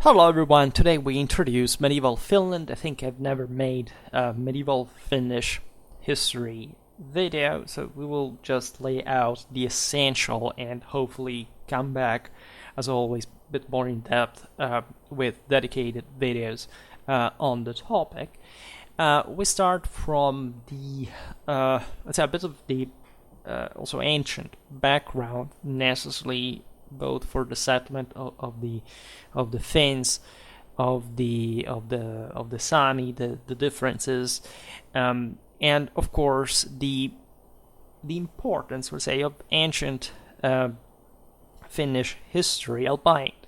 Hello everyone, today we introduce medieval Finland. I think I've never made a medieval Finnish history video, so we will just lay out the essential and hopefully come back, as always, a bit more in depth with dedicated videos on the topic. We start from the, let's say, a bit of the also ancient background necessarily both for the settlement of the Finns, of the Sami, the differences, and of course the importance, let's say, of ancient Finnish history, albeit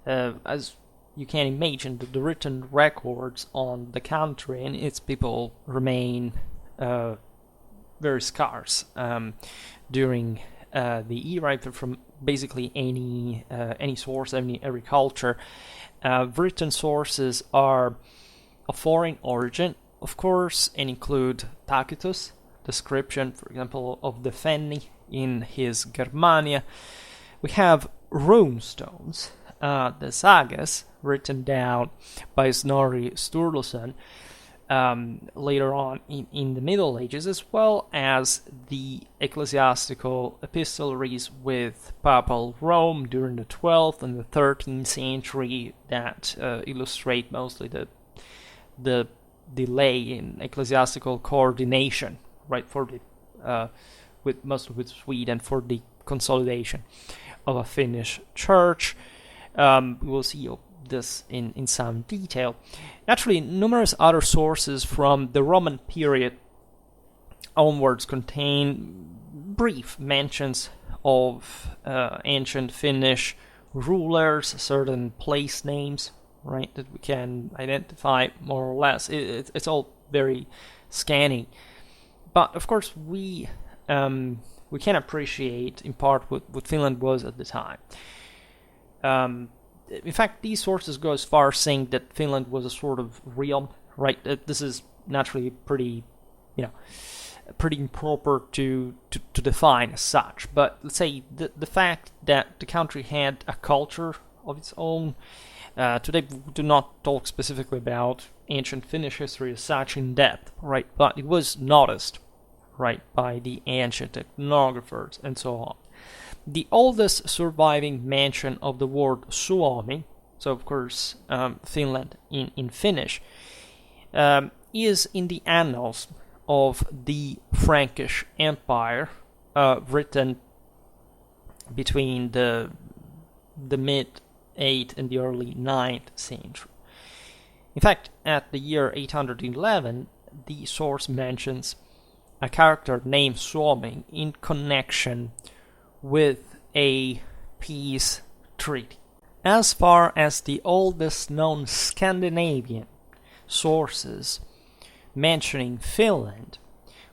as you can imagine, the written records on the country and its people remain very scarce during the era, from basically any source, every culture. Written sources are of foreign origin, of course, and include Tacitus' description, for example, of the Fenni in his Germania. We have rune stones, the sagas, written down by Snorri Sturluson later on in the Middle Ages, as well as the ecclesiastical epistolaries with Papal Rome during the 12th and the 13th century that illustrate mostly the delay in ecclesiastical coordination, right, for the mostly with Sweden, for the consolidation of a Finnish church. We will see this in some detail. Naturally, numerous other sources from the Roman period onwards contain brief mentions of ancient Finnish rulers, certain place names, right, that we can identify more or less. It's all very scanty, but of course we can appreciate in part what Finland was at the time. In fact, these sources go as far as saying that Finland was a sort of realm, right? This is naturally pretty improper to define as such. But let's say the fact that the country had a culture of its own. Today we do not talk specifically about ancient Finnish history as such in depth, right? But it was noticed, right, by the ancient ethnographers and so on. The oldest surviving mention of the word Suomi, so of course Finland in Finnish, is in the annals of the Frankish Empire, written between the mid-8th and the early 9th century. In fact, at the year 811, the source mentions a character named Suomi in connection with a peace treaty. As far as the oldest known Scandinavian sources mentioning Finland,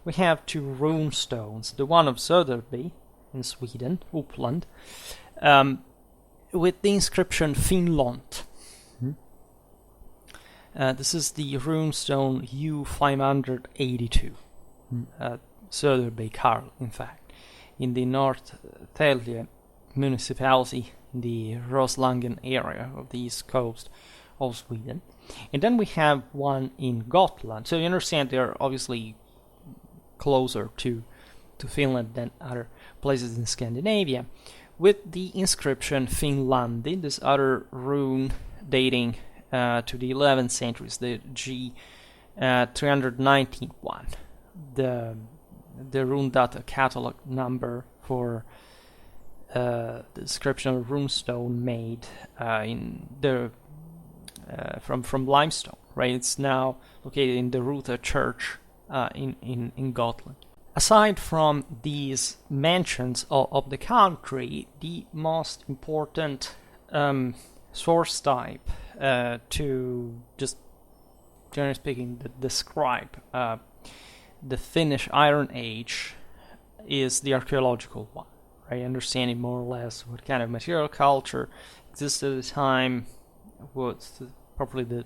we have two rune stones, the one of Söderby in Sweden, Uppland, with the inscription Finland. This is the rune stone U582, Söderby Karl, in fact, in the North Tälje municipality, in the Roslagen area of the east coast of Sweden. And then we have one in Gotland. So you understand they're obviously closer to Finland than other places in Scandinavia, with the inscription Finlandi, this other rune dating to the 11th century, the G319 one. The rune data catalog number for the description of runestone made in the from limestone, right? It's now located in the Ruther Church in Gotland. Aside from these mentions of the country, the most important source type to just generally speaking describe the Finnish Iron Age is the archaeological one, right? Understanding more or less what kind of material culture existed at the time, what's probably the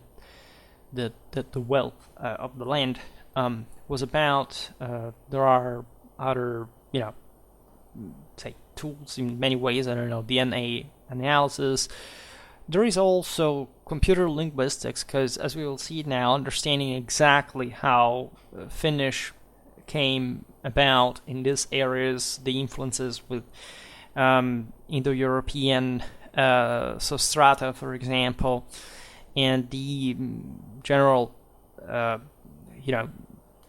wealth of the land was about. There are other, say, tools in many ways. I don't know, DNA analysis, There is also computer linguistics, because as we will see now, understanding exactly how Finnish came about in these areas, the influences with Indo-European strata, for example, and the general,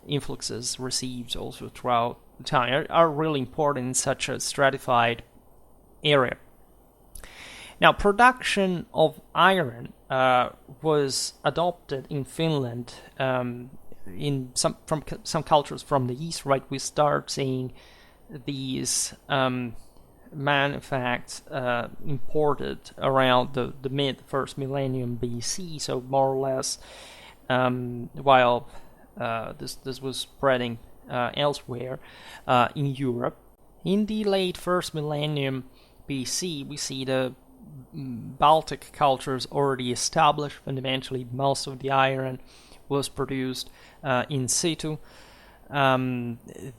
influxes received also throughout the time are really important in such a stratified area. Now, production of iron was adopted in Finland in some cultures from the east. Right, we start seeing these manufacts imported around the mid first millennium BC. So more or less, while this was spreading elsewhere in Europe. In the late first millennium BC, we see the Baltic cultures already established. Fundamentally, most of the iron was produced in situ. There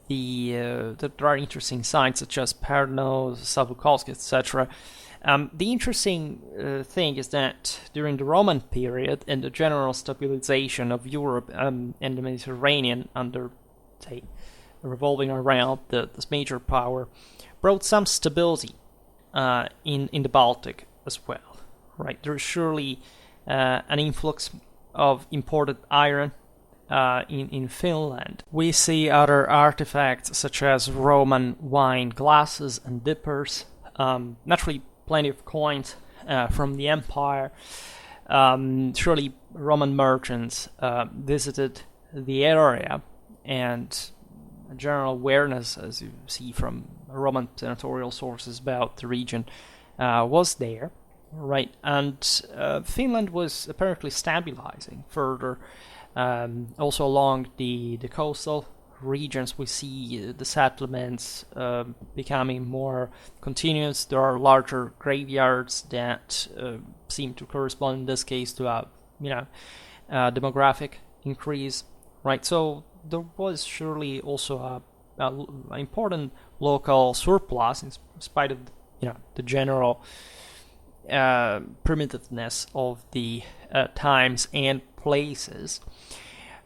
are interesting sites such as Perno, Savukovsky, etc. The interesting thing is that during the Roman period and the general stabilization of Europe and the Mediterranean under, say, revolving around this major power, brought some stability in the Baltic as well. Right, there is surely an influx of imported iron in Finland. We see other artifacts such as Roman wine glasses and dippers. Naturally, plenty of coins from the empire. Surely Roman merchants visited the area, and a general awareness, as you see from Roman senatorial sources about the region, was there, right? And Finland was apparently stabilizing further. Also along the coastal regions, we see the settlements becoming more continuous. There are larger graveyards that seem to correspond in this case to a demographic increase, right? So there was surely also an important local surplus in spite of the general primitiveness of the times and places.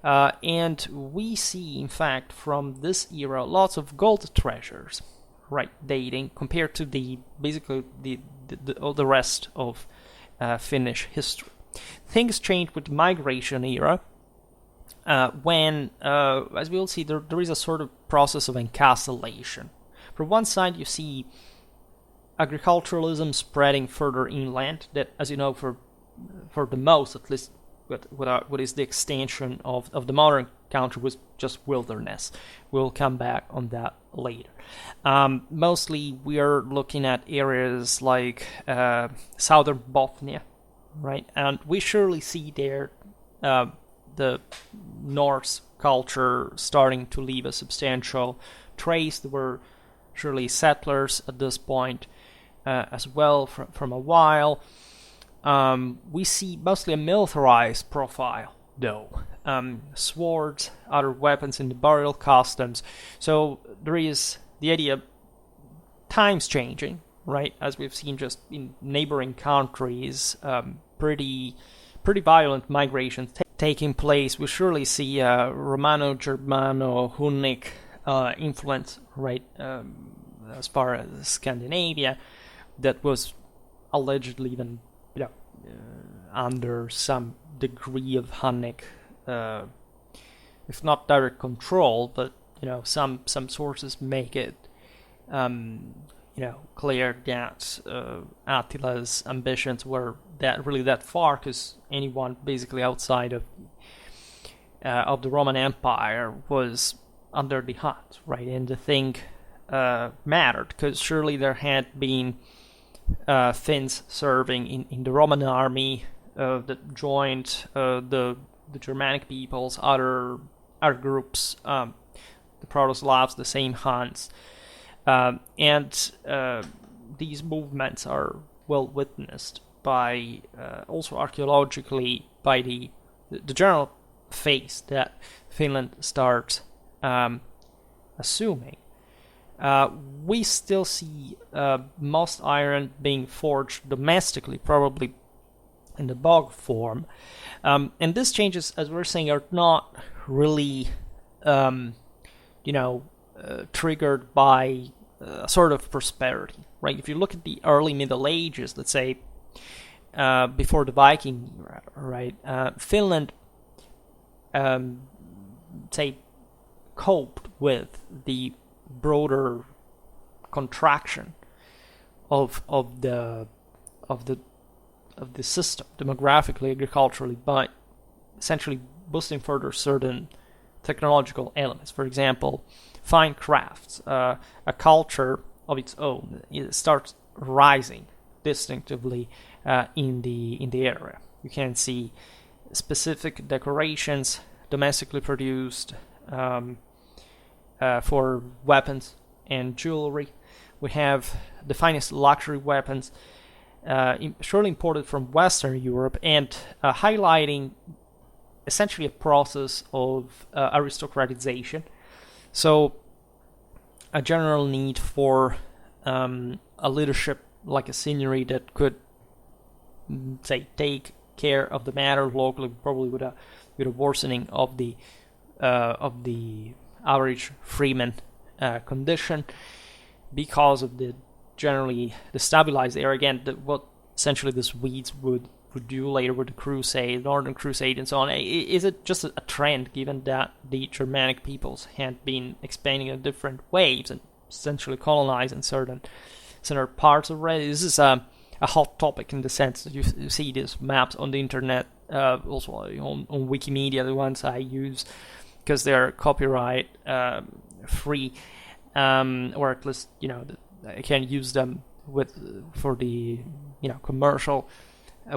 And we see, in fact, from this era, lots of gold treasures, right, dating compared to basically the rest of Finnish history. Things changed with the migration era, when, as we'll see, there is a sort of process of encapsulation. From one side, you see agriculturalism spreading further inland, that, as you know, for the most, at least, what is the extension of the modern country was just wilderness. We'll come back on that later. Mostly we are looking at areas like southern Bothnia, right? And we surely see there the Norse culture starting to leave a substantial trace. There were surely settlers at this point as well from a while. We see mostly a militarized profile, though. Swords, other weapons in the burial customs. So there is the idea of times changing, right? As we've seen just in neighboring countries, pretty violent migrations taking place. We surely see Romano-Germano-Hunnic influence, right? As far as Scandinavia, that was allegedly even under some degree of Hunnic, if not direct control, but some sources make it clear that Attila's ambitions were that far, because anyone basically outside of the Roman Empire was under the hunt, right? And the thing mattered, because surely there had been Finns serving in the Roman army that joined the Germanic peoples, other groups, the Protoslavs, the same Huns, and these movements are well witnessed by also archaeologically by the general phase that Finland starts assuming. We still see most iron being forged domestically, probably in the bog form. And these changes, as we're saying, are not really, triggered by a sort of prosperity, right? If you look at the early Middle Ages, let's say, before the Viking era, right? Finland, say, coped with the broader contraction of the system demographically, agriculturally, by essentially boosting further certain technological elements. For example, fine crafts, a culture of its own, it starts rising distinctively in the area. You can see specific decorations, domestically produced, for weapons and jewelry. We have the finest luxury weapons, surely imported from Western Europe, and highlighting essentially a process of aristocratization. So a general need for a leadership like a seigneury that could, say, take care of the matter locally, probably with a worsening of the average freeman condition because of the generally destabilized area. Again, what essentially the Swedes would do later with the Crusade, Northern Crusade, and so on. Is it just a trend, given that the Germanic peoples had been expanding in different waves and essentially colonizing certain parts already? This is a hot topic in the sense that you see these maps on the internet, also on Wikimedia, the ones I use, because they're copyright free, or at least I can use them for the commercial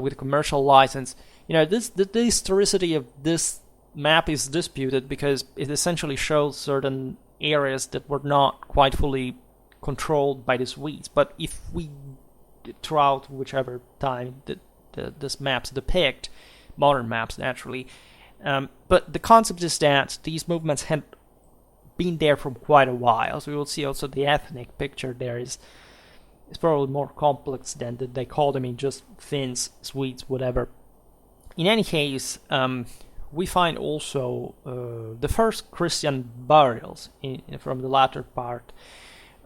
with a commercial license. The historicity of this map is disputed because it essentially shows certain areas that were not quite fully controlled by the Swedes. But if we, throughout whichever time that this maps depict, modern maps naturally, but the concept is that these movements had been there for quite a while. So we will see also the ethnic picture there is probably more complex than the dichotomy, just Finns, Swedes, whatever. In any case, we find also the first Christian burials from the latter part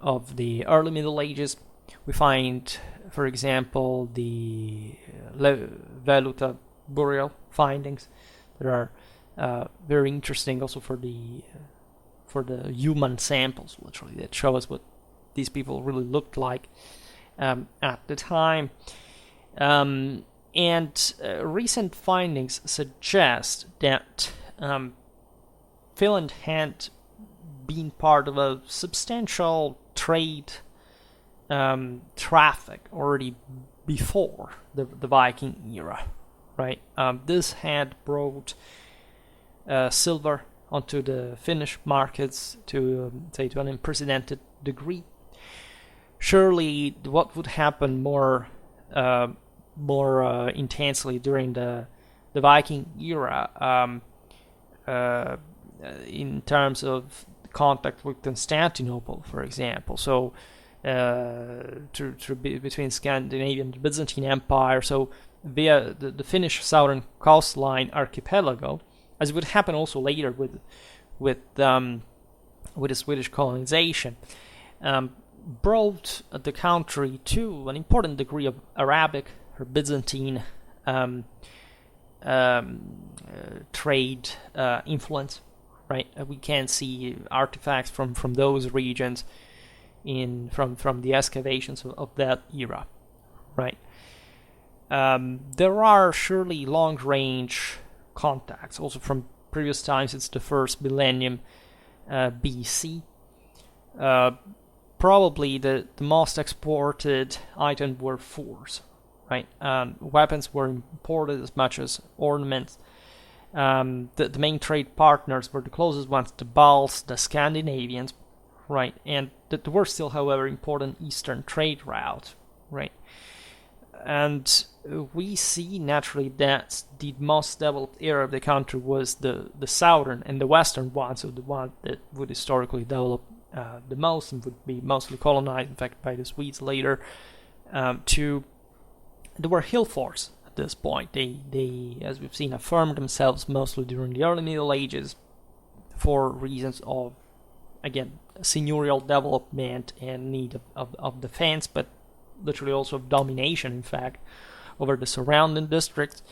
of the early Middle Ages. We find, for example, the Veluta burial findings that are very interesting also for the human samples, literally, that show us what these people really looked like at the time. And recent findings suggest that Finland had been part of a substantial trade traffic already before the Viking era, right? This had brought silver onto the Finnish markets to an unprecedented degree. Surely, what would happen more intensely during the Viking era, in terms of contact with Constantinople, for example. So, between Scandinavian and Byzantine Empire, so via the Finnish southern coastline archipelago, as would happen also later with the Swedish colonization, brought the country to an important degree of Arabic or Byzantine trade influence. Right, we can see artifacts from those regions from the excavations of that era. Right, there are surely long-range contacts also from previous times. It's the first millennium BC. Probably the most exported item were furs, right? Weapons were imported as much as ornaments. The main trade partners were the closest ones, the Balts, the Scandinavians, right? And there were still, however, important eastern trade routes, right? And we see naturally that the most developed area of the country was the southern and the western one, so the one that would historically develop the most and would be mostly colonized, in fact, by the Swedes later. There were hill forts at this point. They, as we've seen, affirmed themselves mostly during the early Middle Ages for reasons of, again, seigneurial development and need of defense, but literally also of domination, in fact, over the surrounding districts.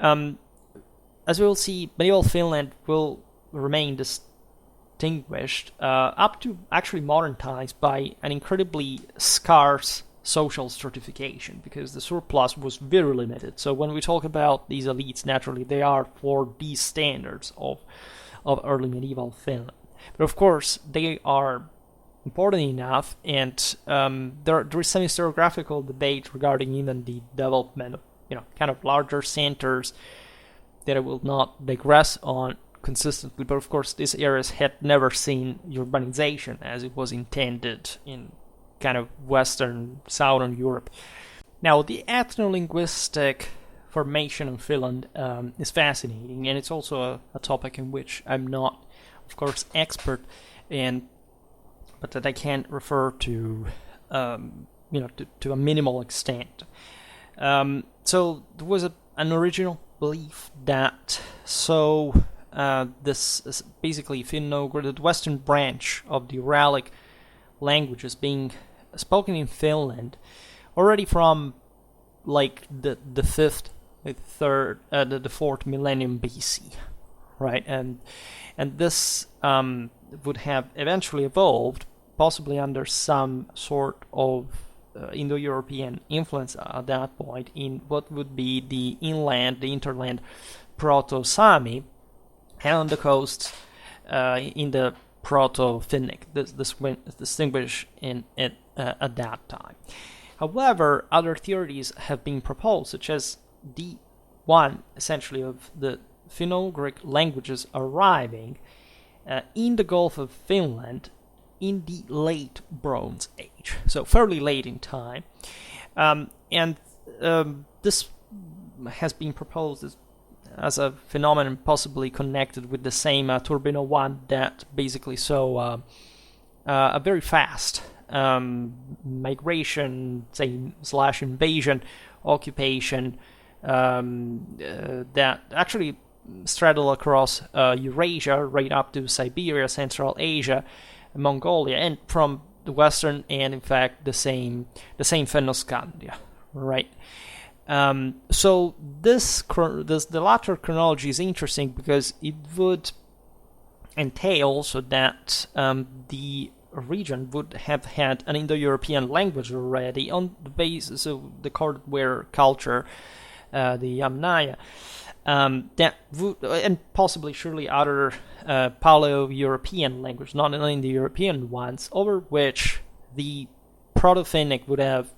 As we will see, medieval Finland will remain distinguished up to actually modern times by an incredibly scarce social stratification, because the surplus was very limited. So when we talk about these elites, naturally they are for these standards of early medieval Finland. But of course, they are important enough, and there is some historiographical debate regarding even the development of, kind of larger centers that I will not digress on consistently. But of course, these areas had never seen urbanization as it was intended in kind of Western, Southern Europe. Now, the ethno-linguistic formation of Finland is fascinating, and it's also a topic in which I'm not, of course, expert in, but that I can refer to, to a minimal extent. So there was an original belief that this is basically Finno-Ugric, the western branch of the Uralic languages being spoken in Finland already from like the fourth millennium BC, right? And this would have eventually evolved, possibly under some sort of Indo-European influence at that point, in what would be the interland Proto-Sami, and on the coast in the Proto-Finnic, distinguished at that time. However, other theories have been proposed, such as the one essentially of the Finno-Ugric languages arriving in the Gulf of Finland in the late Bronze Age, so fairly late in time, and this has been proposed as a phenomenon possibly connected with the Seima-Turbino one that basically saw a very fast migration, / invasion, occupation that actually straddled across Eurasia right up to Siberia, Central Asia, Mongolia, and from the western, and in fact the same Fennoscandia, right? So the latter chronology is interesting because it would entail also that the region would have had an Indo-European language already on the basis of the cordware culture, the Yamnaya, that would, and possibly surely other Paleo-European languages, not only the European ones, over which the Proto-Finnic would have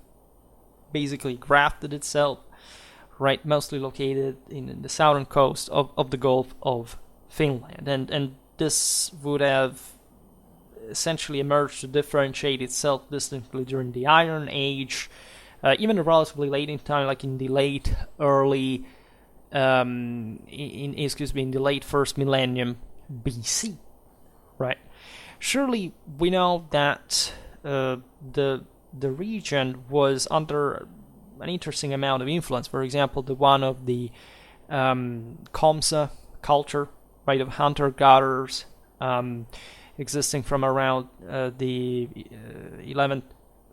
basically grafted itself, right, mostly located in the southern coast of the Gulf of Finland, and this would have essentially emerged to differentiate itself distinctly during the Iron Age, even relatively late in time, like in the late in the late first millennium BC, right? Surely we know that the region was under an interesting amount of influence. For example, the one of the Komsa culture, right, of hunter-gatherers, existing from around the 11th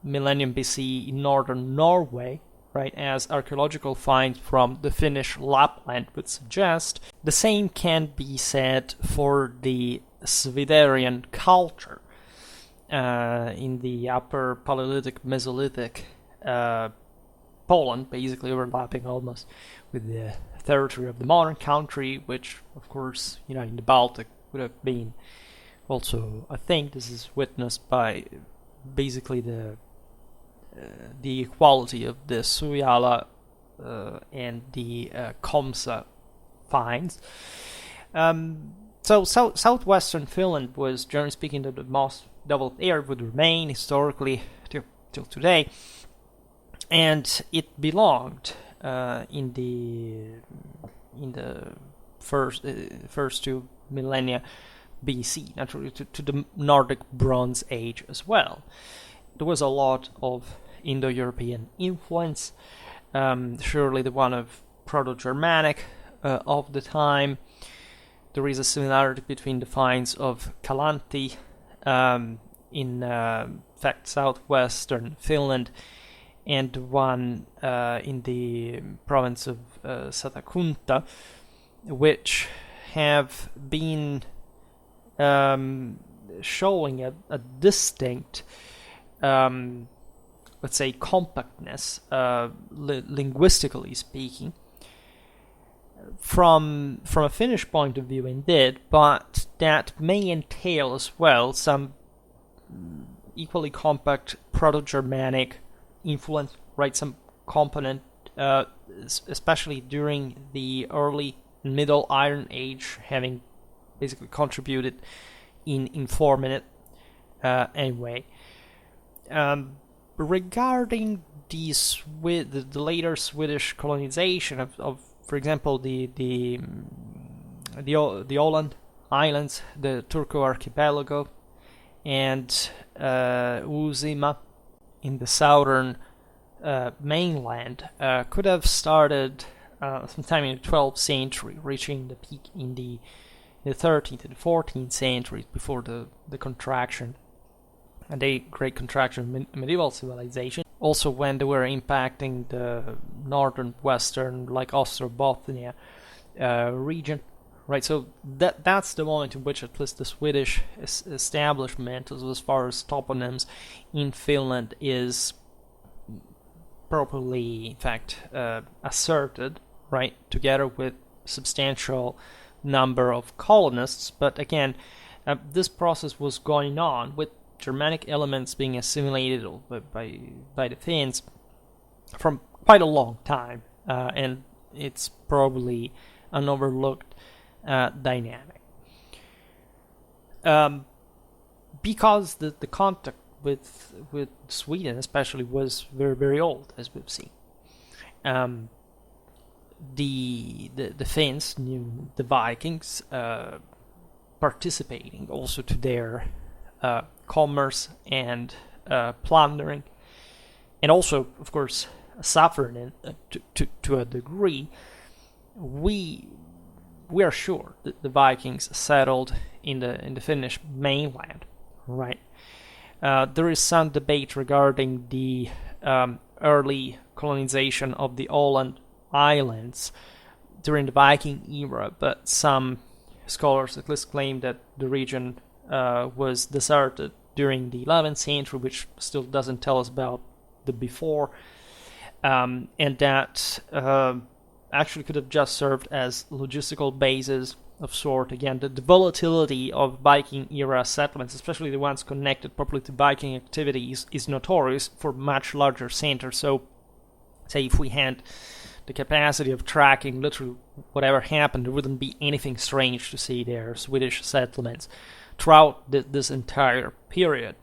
millennium BC in northern Norway, right, as archaeological finds from the Finnish Lapland would suggest. The same can be said for the Sviderian culture in the upper Paleolithic, Mesolithic Poland, basically overlapping almost with the territory of the modern country, which, of course, in the Baltic would have been also, I think this is witnessed by basically the equality of the Sujala and the Komsa finds. So southwestern Finland was, generally speaking, the most developed area, would remain historically till today, and it belonged in the first two millennia BC, naturally, to the Nordic Bronze Age as well. There was a lot of Indo-European influence, surely the one of Proto-Germanic of the time. There is a similarity between the finds of Kalanti in fact southwestern Finland and one in the province of Satakunta, which have been showing a distinct, let's say, compactness, linguistically speaking, from a Finnish point of view indeed, but that may entail as well some equally compact Proto-Germanic influence, right? Some component, especially during the early and Middle Iron Age, having basically contributed in forming it anyway. Regarding the later Swedish colonization of for example, the Åland Islands, the Turku Archipelago, and Uusimaa in the southern mainland could have started sometime in the 12th century, reaching the peak in the 13th and 14th centuries before the contraction, and a great contraction of medieval civilization. Also when they were impacting the northern western, like Ostrobothnia region, right? So that's the moment in which at least the Swedish establishment, as far as toponyms in Finland, is properly, in fact, asserted, right? Together with substantial number of colonists. But again, this process was going on with Germanic elements being assimilated by the Finns from quite a long time, and it's probably an overlooked dynamic. Because the contact with Sweden especially was very, very old, as we've seen. The Finns knew the Vikings participating also to their commerce and plundering, and also, of course, suffering to a degree. We are sure that the Vikings settled in the Finnish mainland, right? There is some debate regarding the early colonization of the Åland Islands during the Viking era, but some scholars at least claim that the region was deserted during the 11th century, which still doesn't tell us about the before, and that actually could have just served as logistical bases of sort. Again, the volatility of Viking-era settlements, especially the ones connected properly to Viking activities, is notorious for much larger centers. So, say if we had the capacity of tracking literally whatever happened, there wouldn't be anything strange to see there, Swedish settlements, throughout this entire period.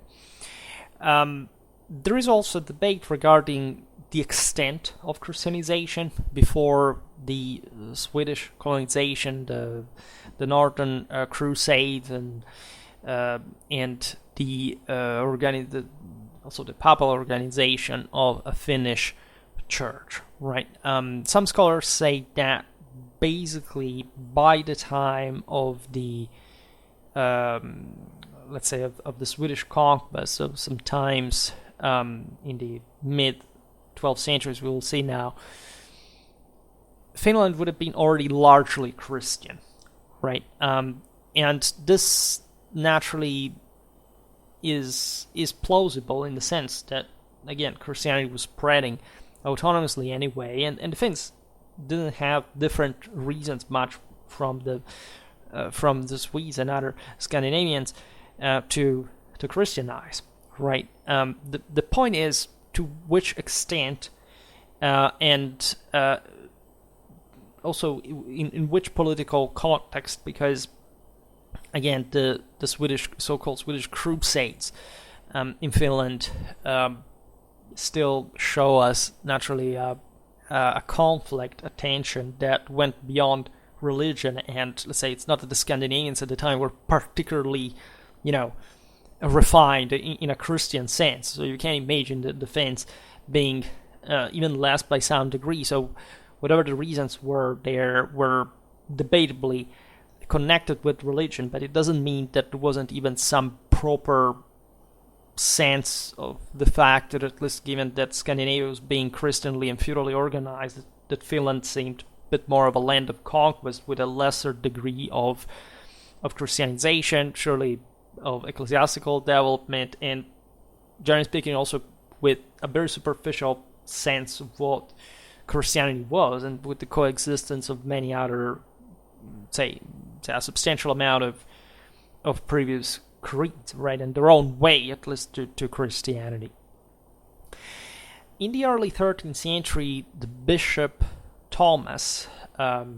There is also debate regarding the extent of Christianization before the Swedish colonization, the Northern Crusade, and the also the papal organization of a Finnish church. Right. Some scholars say that basically by the time of the let's say of the Swedish conquest, so sometimes in the mid 12th centuries, we will see now, Finland would have been already largely Christian, right? And this naturally is plausible in the sense that, again, Christianity was spreading autonomously anyway, and the Finns didn't have different reasons much from the Swedes and other Scandinavians to Christianize, right? The point is to which extent and also in which political context, because again the Swedish so-called Swedish crusades in Finland still show us naturally a conflict, a tension that went beyond religion, and let's say it's not that the Scandinavians at the time were particularly, refined in a Christian sense. So you can imagine the Finns being even less by some degree. So whatever the reasons were, there were debatably connected with religion, but it doesn't mean that there wasn't even some proper sense of the fact that, at least given that Scandinavia was being Christianly and feudally organized, that Finland seemed a bit more of a land of conquest with a lesser degree of Christianization, surely of ecclesiastical development, and generally speaking also with a very superficial sense of what Christianity was, and with the coexistence of many other, say a substantial amount of previous creeds, right, and their own way, at least, to Christianity. In the early 13th century, the Bishop Thomas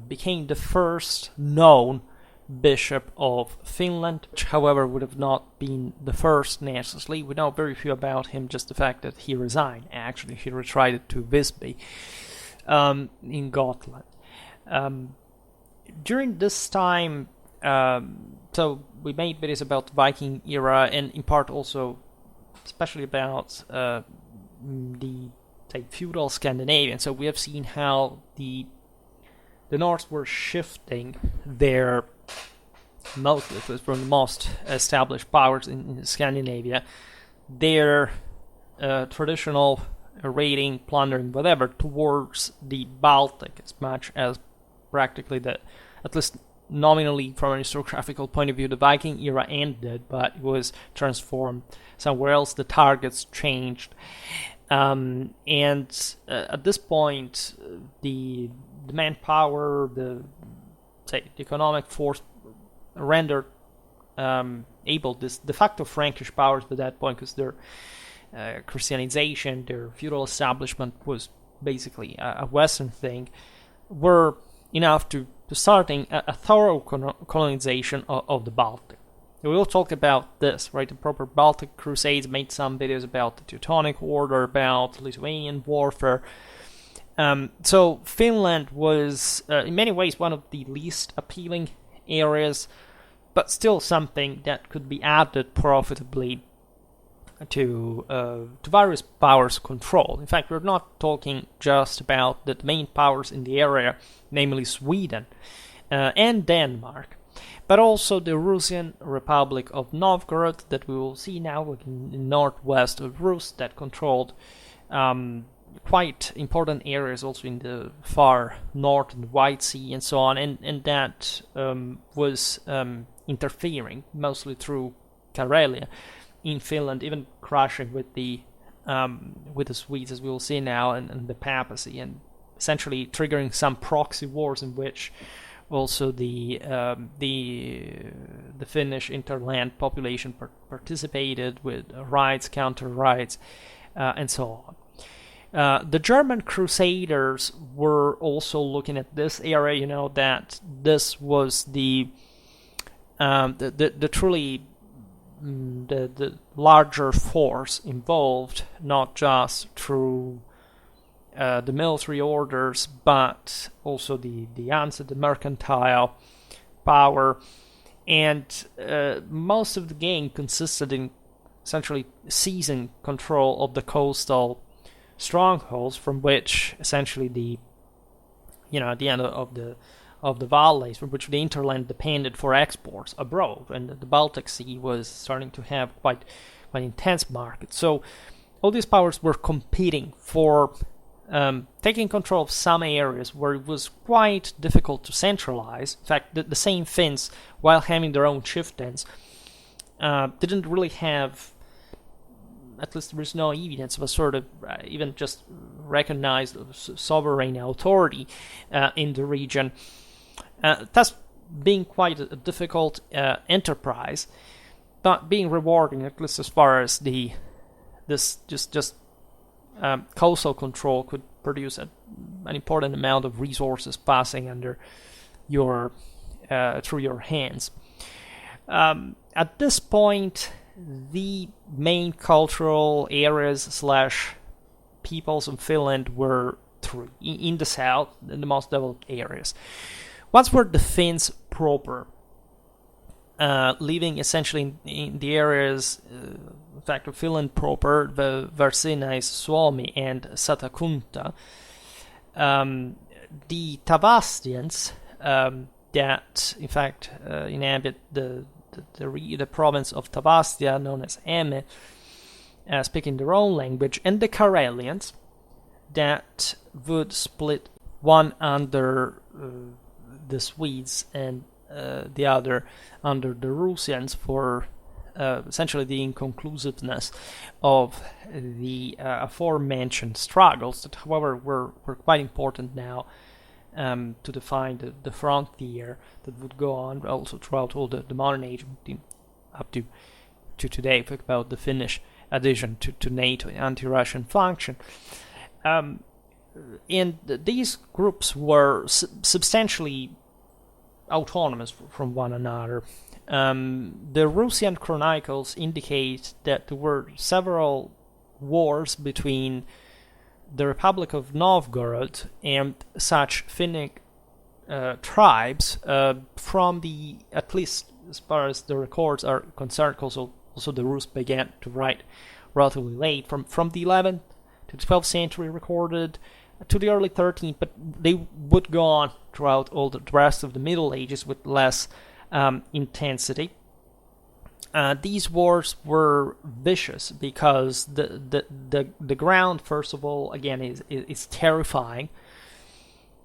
became the first known Bishop of Finland, which, however, would have not been the first necessarily. We know very few about him, just the fact that he resigned. Actually, he retired to Visby in Gotland. During this time, so we made videos about the Viking era, and in part also, especially about the, say, feudal Scandinavian. So we have seen how the Norse were shifting their motive from the most established powers in Scandinavia, their traditional raiding, plundering, whatever, towards the Baltic, as much as practically that, at least nominally from an historiographical point of view, the Viking era ended, but it was transformed somewhere else. The targets changed, and at this point, the manpower, the economic force rendered able this de facto Frankish powers at that point, because their Christianization, their feudal establishment was basically a Western thing, were enough to starting a thorough colonization of the Baltic. We will talk about this, right? The proper Baltic Crusades, made some videos about the Teutonic Order, about Lithuanian warfare. So Finland was, in many ways, one of the least appealing areas, but still something that could be added profitably to various powers' control. In fact, we're not talking just about the main powers in the area, namely Sweden and Denmark, but also the Russian Republic of Novgorod, that we will see now in the northwest of Rus, that controlled quite important areas also in the far north and White Sea and so on, and that was interfering mostly through Karelia in Finland, even clashing with the Swedes, as we will see now, and the papacy, and essentially triggering some proxy wars in which also the Finnish interland population participated with raids, counter raids, and so on. The German Crusaders were also looking at this area. You know that this was the truly the larger force involved, not just through the military orders, but also the answer, the mercantile power, and most of the game consisted in essentially seizing control of the coastal strongholds, from which essentially at the end of the valleys, from which the hinterland depended for exports abroad, and the Baltic Sea was starting to have quite intense markets. So all these powers were competing for taking control of some areas where it was quite difficult to centralize. In fact, the same Finns, while having their own chieftains, didn't really have, at least there is no evidence of a sort of even just recognized sovereign authority in the region. Thus being quite a difficult enterprise, but being rewarding, at least as far as this coastal control could produce an important amount of resources passing under your through your hands. At this point, the main cultural areas / peoples in Finland were three. In the south, in the most developed areas. Once were the Finns proper, living essentially in the areas, in fact, of Finland proper, the Varsinais Suomi and Satakunta. the Tavastians that, in fact, inhabit the province of Tavastia, known as Eme, speaking their own language, and the Karelians that would split one under the Swedes and the other under the Russians for essentially the inconclusiveness of the aforementioned struggles that, however, were quite important now to define the frontier that would go on also throughout all the modern age up to today. Think about the Finnish addition to NATO, anti-Russian function. And these groups were substantially autonomous from one another. The Russian chronicles indicate that there were several wars between the Republic of Novgorod and such Finnic tribes from the, at least as far as the records are concerned. Also the Rus began to write relatively late, from the 11th to the 12th century recorded to the early 13th, but they would go on throughout all the rest of the Middle Ages with less intensity. These wars were vicious because the ground, first of all, again, is terrifying.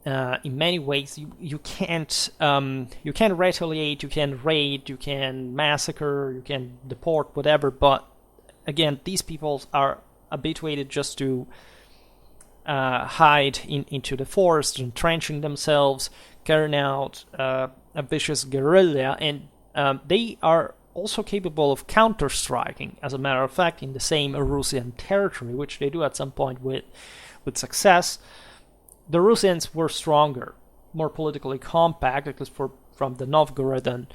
In many ways, you can't retaliate, you can raid, you can massacre, you can deport, whatever. But again, these peoples are habituated just to hide into the forest, entrenching themselves, carrying out a vicious guerrilla, and they are also capable of counter-striking, as a matter of fact, in the same Russian territory, which they do at some point with success. The Russians were stronger, more politically compact, because from the Novgorodan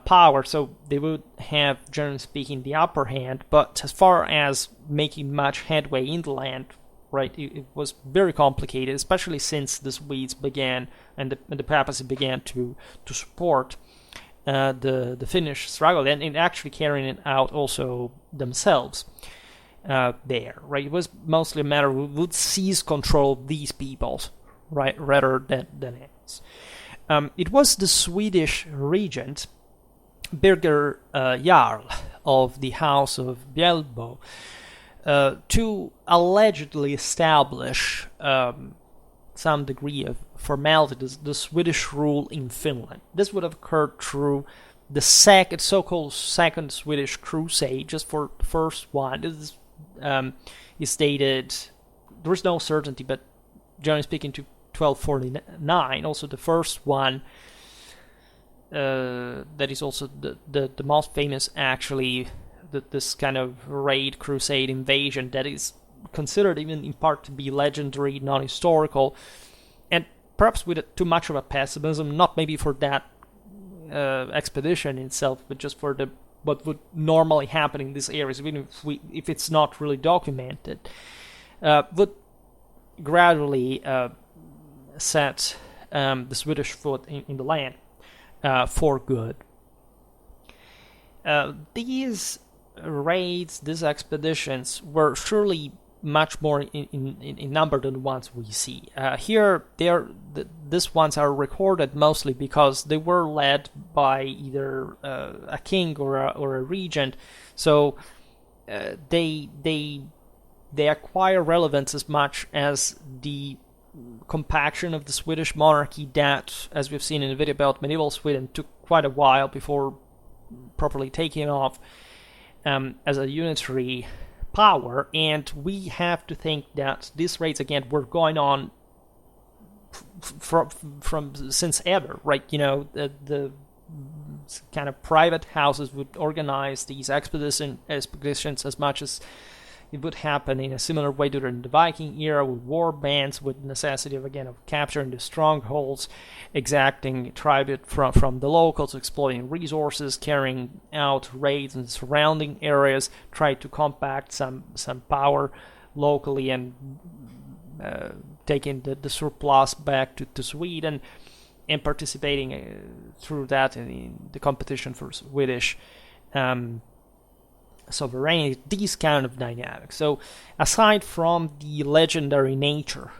power, so they would have, generally speaking, the upper hand. But as far as making much headway in the land, right, it was very complicated, especially since the Swedes began and the papacy began to support the Finnish struggle and actually carrying it out also themselves there, right? It was mostly a matter of who would seize control of these peoples, right, rather than else. It was the Swedish regent, Birger Jarl of the House of Bjelbo, to allegedly establish some degree of formality, the Swedish rule in Finland. This would have occurred through the so-called Second Swedish Crusade, just for the first one. This is dated, there is no certainty, but generally speaking, to 1249. Also the first one, that is also the most famous, actually, this kind of raid, crusade, invasion that is considered even in part to be legendary, non-historical, and perhaps with too much of a pessimism, not maybe for that expedition itself, but just for what would normally happen in these areas, even if it's not really documented, would gradually set the Swedish foot in the land for good. These raids, these expeditions, were surely much more in number than the ones we see. Here, these ones are recorded mostly because they were led by either a king or a regent, so they acquire relevance as much as the compaction of the Swedish monarchy that, as we've seen in the video about medieval Sweden, took quite a while before properly taking off as a unitary power. And we have to think that these raids, again, were going on from since ever, right? You know, the kind of private houses would organize these expeditions as much as it would happen in a similar way during the Viking era, with war bands, with necessity of capturing the strongholds, exacting tribute from the locals, exploiting resources, carrying out raids in surrounding areas, try to compact some power locally, and taking the surplus back to Sweden, and participating through that in the competition for Swedish sovereignty, these kind of dynamics. So aside from the legendary nature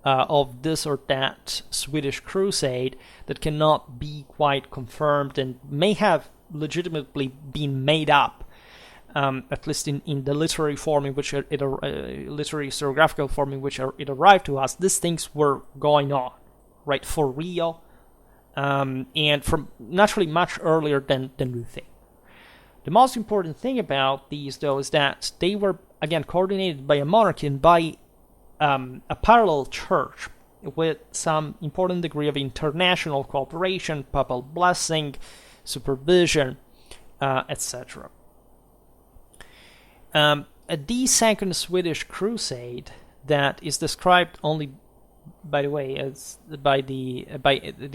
of this or that Swedish crusade that cannot be quite confirmed and may have legitimately been made up, at least in the literary form in which literary historiographical form in which it arrived to us. These things were going on, right, for real, and from naturally much earlier than we think. The most important thing about these, though, is that they were, again, coordinated by a monarchy and by a parallel church with some important degree of international cooperation, papal blessing, supervision, etc. The Second Swedish Crusade, that is described only, by the way, as by the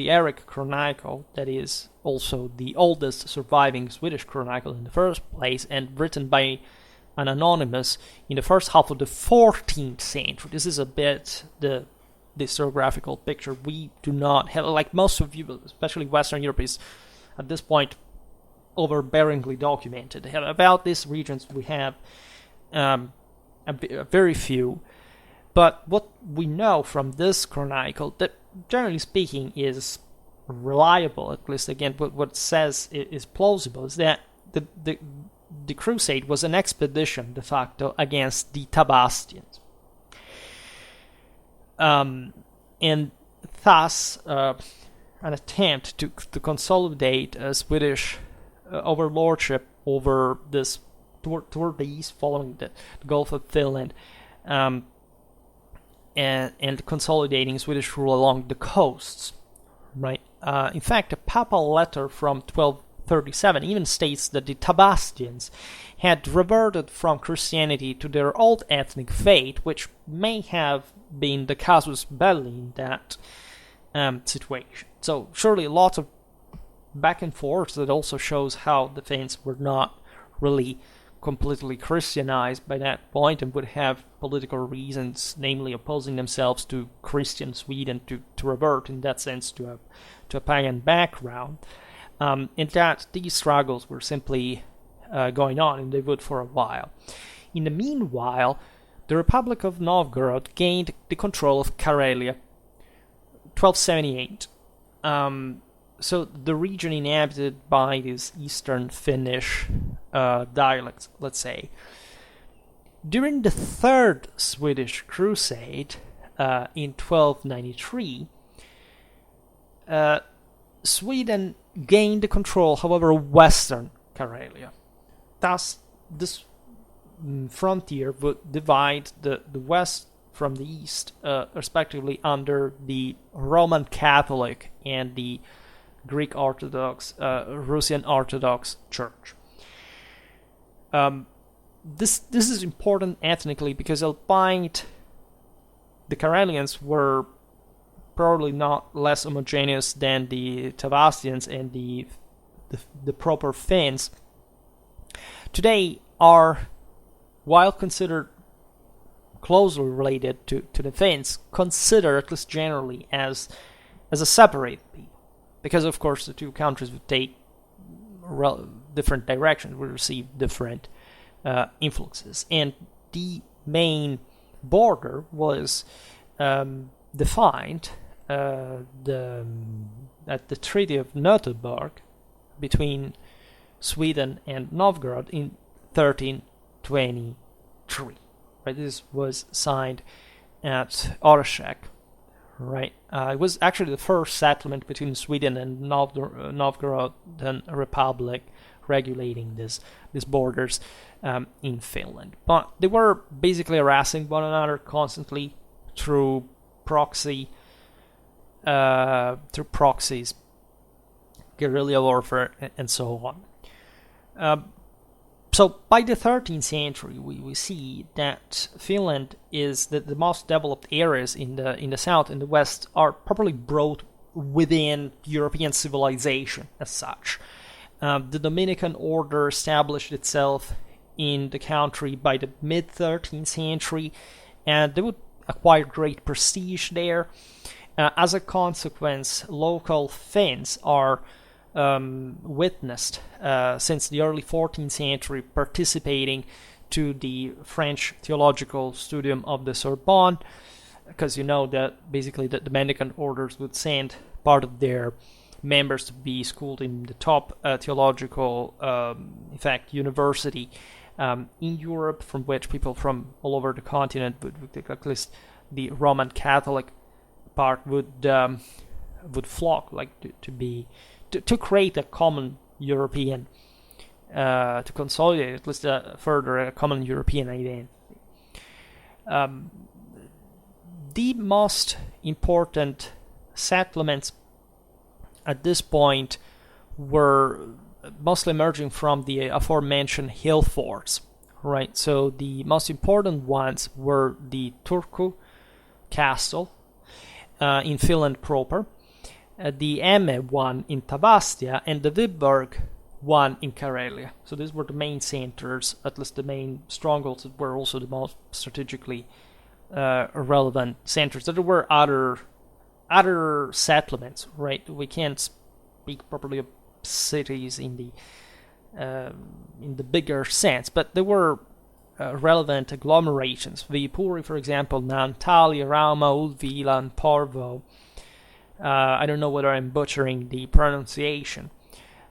Eric Chronicle, that is also the oldest surviving Swedish chronicle in the first place, and written by an anonymous in the first half of the 14th century. This is a bit the historiographical picture we do not have, like most of you, especially Western Europe, is at this point overbearingly documented. About these regions we have a very few, but what we know from this chronicle, that generally speaking is reliable, at least again what it says is plausible, is that the crusade was an expedition de facto against the Tabastians, and thus an attempt to consolidate a Swedish overlordship over this toward the east, following the Gulf of Finland, and consolidating Swedish rule along the coasts, right? In fact, a papal letter from 1237 even states that the Tabastians had reverted from Christianity to their old ethnic faith, which may have been the casus belli in that situation. So surely lots of back and forth that also shows how the Finns were not really completely Christianized by that point and would have political reasons, namely opposing themselves to Christian Sweden, to revert in that sense to a pagan background, and that these struggles were simply going on, and they would for a while. In the meanwhile, the Republic of Novgorod gained the control of Karelia, 1278. So the region inhabited by these Eastern Finnish dialects, let's say. During the Third Swedish Crusade in 1293, Sweden gained the control, however, of Western Karelia. Thus, this frontier would divide the West from the East, respectively, under the Roman Catholic and the Greek Orthodox, Russian Orthodox Church. This is important ethnically because albeit the Karelians were probably not less homogeneous than the Tabastians and the proper Finns, today are, while considered closely related to the Finns, considered, at least generally, as a separate people. Because, of course, the two countries would take different directions, would receive different influences. And the main border was defined at the Treaty of Nöteborg between Sweden and Novgorod in 1323. Right? This was signed at Orszak. Right, it was actually the first settlement between Sweden and Novgorod Republic regulating these borders in Finland. But they were basically harassing one another constantly through proxies, guerrilla warfare, and so on. So by the 13th century, we see that Finland is the most developed areas in the south and the west are properly brought within European civilization as such. The Dominican order established itself in the country by the mid-13th century, and they would acquire great prestige there. As a consequence, local Finns are witnessed since the early 14th century participating to the French theological studium of the Sorbonne, because you know that basically the Mendicant orders would send part of their members to be schooled in the top theological, in fact, university in Europe, from which people from all over the continent would at least the Roman Catholic part would flock, like to create a common European, to consolidate at least further a common European identity. The most important settlements at this point were mostly emerging from the aforementioned hill forts, right? So the most important ones were the Turku castle in Finland proper, the Emme one in Tavastia, and the Viborg one in Karelia. So these were the main centers, at least the main strongholds that were also the most strategically relevant centers. There were other settlements, right? We can't speak properly of cities in the bigger sense, but there were relevant agglomerations. Viipuri, for example, Naantali, Rauma, Ulvila, and Porvoo. I don't know whether I'm butchering the pronunciation,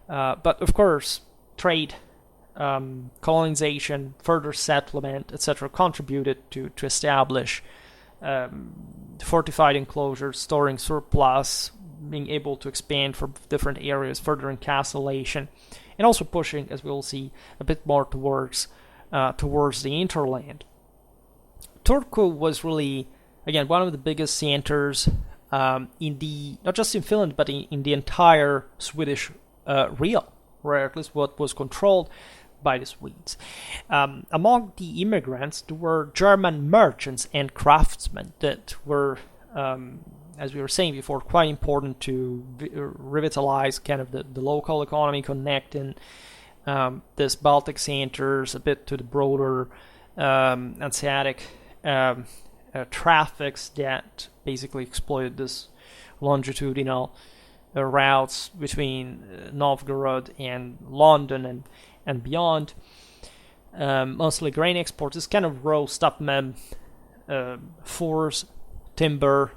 but of course, trade, colonization, further settlement, etc., contributed to establish fortified enclosures, storing surplus, being able to expand from different areas, further encapsulation, and also pushing, as we'll see, a bit more towards the hinterland. Turku was really, again, one of the biggest centers not just in Finland, but in the entire Swedish realm, or at least what was controlled by the Swedes. Among the immigrants, there were German merchants and craftsmen that were, as we were saying before, quite important to revitalize kind of the local economy, connecting these Baltic centers a bit to the broader Asiatic traffics that basically exploited this longitudinal routes between Novgorod and London and beyond. Mostly grain exports. This kind of raw stuff, furs, timber,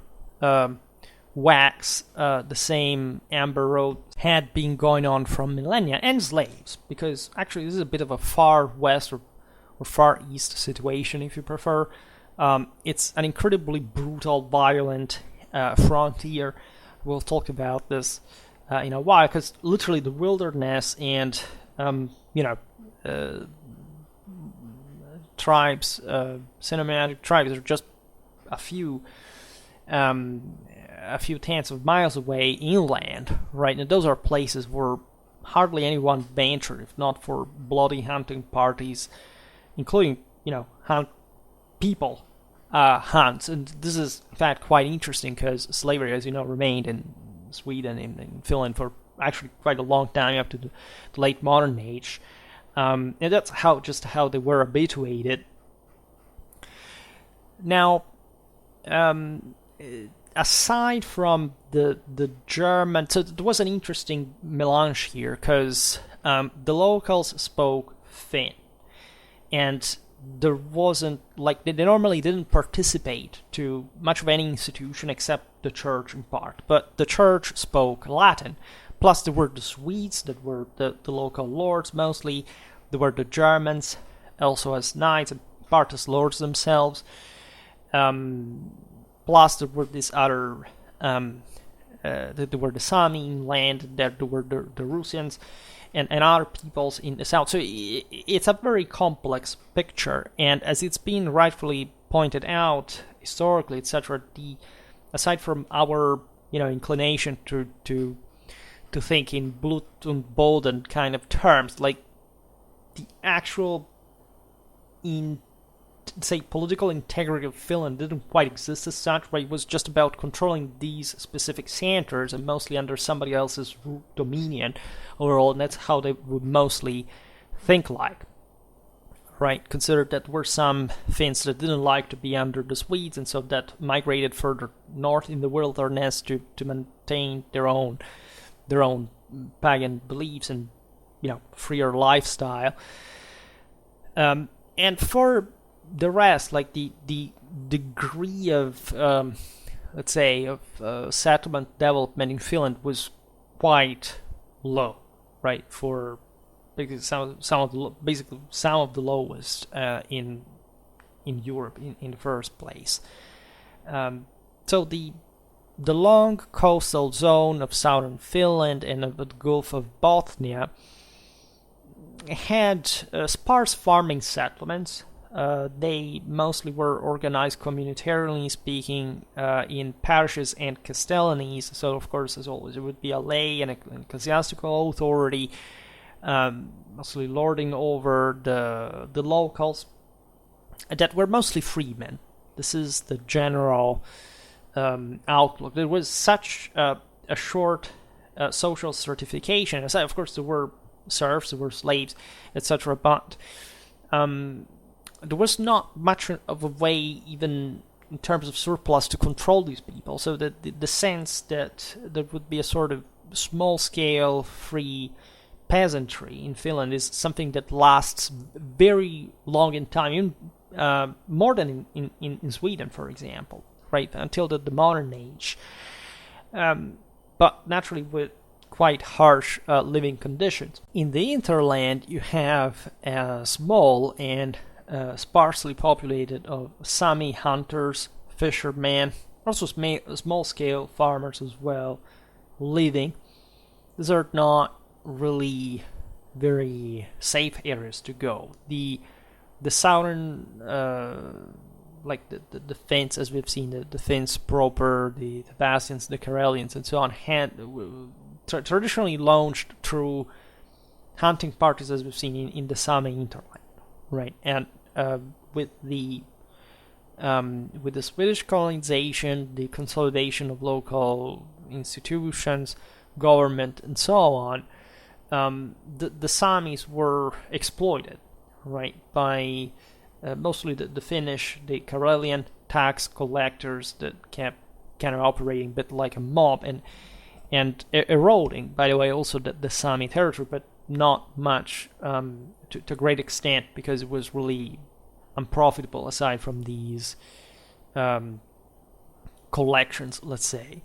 wax, the same amber road had been going on from millennia, and slaves, because actually this is a bit of a far west or far east situation, if you prefer. It's an incredibly brutal, violent frontier. We'll talk about this in a while, because literally the wilderness and tribes, cinematic tribes, are just a few tens of miles away inland, right? And those are places where hardly anyone ventured, if not for bloody hunting parties, including, people hunts. And this is, in fact, quite interesting, because slavery, as you know, remained in Sweden and in Finland for actually quite a long time, up to the late modern age. And that's how they were habituated. Now, aside from the German, so there was an interesting melange here, because the locals spoke Finn, and there wasn't, like, they normally didn't participate to much of any institution except the church in part, but the church spoke Latin. Plus there were the Swedes that were the local lords mostly. There were the Germans also as knights and part as lords themselves. Plus there were these other, there were the Sami inland, there were the Russians, and other peoples in the south. So it's a very complex picture, and as it's been rightfully pointed out historically, etc., aside from our inclination to think in Blut und Boden kind of terms, like the actual political integrity of Finland didn't quite exist as such, right? It was just about controlling these specific centers and mostly under somebody else's dominion overall, and that's how they would mostly think like, right? Consider that there were some Finns that didn't like to be under the Swedes, and so that migrated further north in the wilderness to maintain their own pagan beliefs and freer lifestyle. And for the rest, like the degree of let's say of settlement development in Finland was quite low, right? For basically some of the lowest in Europe in the first place. So the long coastal zone of southern Finland and of the Gulf of Bothnia had sparse farming settlements. They mostly were organized communitarially speaking in parishes and castellanies. So, of course, as always, it would be a lay and ecclesiastical authority, mostly lording over the locals that were mostly freemen. This is the general outlook. There was such a short social stratification. Aside, of course, there were serfs, there were slaves, etc. But there was not much of a way, even in terms of surplus, to control these people. So the sense that there would be a sort of small-scale free peasantry in Finland is something that lasts very long in time, even more than in Sweden, for example, right, until the modern age. But naturally with quite harsh living conditions. In the hinterland, you have small and sparsely populated of Sami hunters, fishermen, also small-scale farmers as well, living. These are not really very safe areas to go. The southern, like the Finns, as we've seen, the Finns proper, the Vassians, the Karelians, and so on, had traditionally launched through hunting parties, as we've seen in the Sami hinterland, right? And with the Swedish colonization, the consolidation of local institutions, government, and so on, the Samis were exploited, right, by mostly the Finnish, the Karelian tax collectors that kept kind of operating a bit like a mob and eroding, by the way, also the Sami territory, but not much to a great extent, because it was really unprofitable aside from these collections, let's say.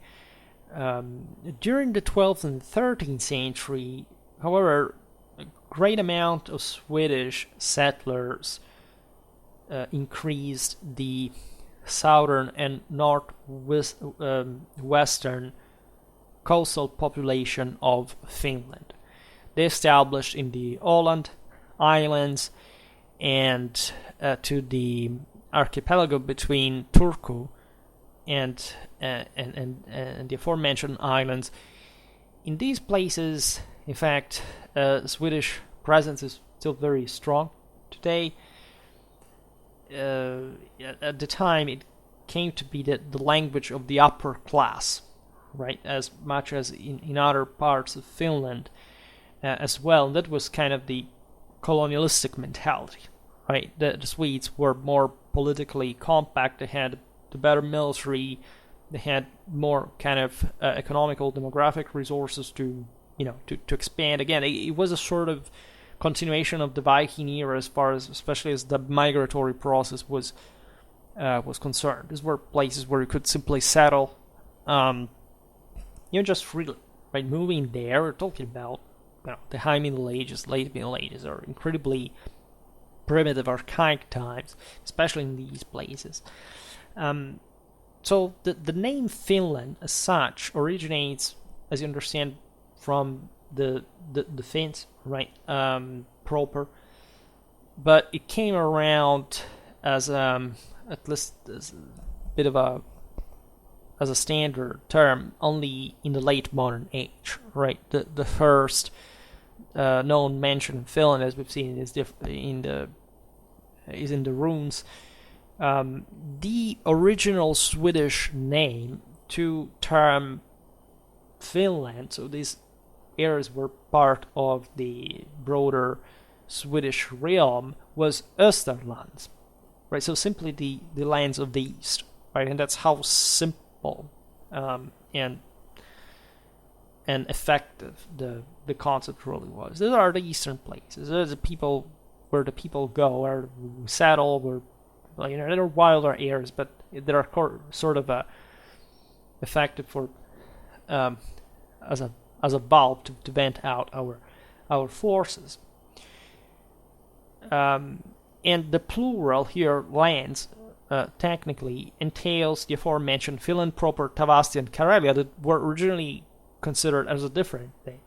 During the 12th and 13th century, however, a great amount of Swedish settlers increased the southern and northwestern coastal population of Finland. They established in the Åland Islands and to the archipelago between Turku and the aforementioned islands. In these places, in fact, Swedish presence is still very strong today. At the time, it came to be the language of the upper class, right, as much as in other parts of Finland as well. And that was kind of the colonialistic mentality, right? The Swedes were more politically compact. They had the better military. They had more kind of economical, demographic resources to expand. Again, it was a sort of continuation of the Viking era, especially as the migratory process was concerned. These were places where you could simply settle, just freely, right? Moving there, we're talking about the High Middle Ages, Late Middle Ages, are incredibly primitive, archaic times, especially in these places. So the name Finland, as such, originates, as you understand, from the Finns, right, proper, but it came around as at least as a bit of as a standard term only in the late modern age, right? The first known mention of Finland, as we've seen, is in the runes. The original Swedish name to term Finland, so these areas were part of the broader Swedish realm, was Österlands, right? So simply the lands of the east, right? And that's how simple and effective the concept really was. These are the eastern places. These are the people where the people go, where we settle, where well, there are wilder areas, but they are sort of effective for as a valve to vent out our forces. And the plural here, lands, technically entails the aforementioned Finland proper, Tavasti, and Karelia that were originally considered as a different thing.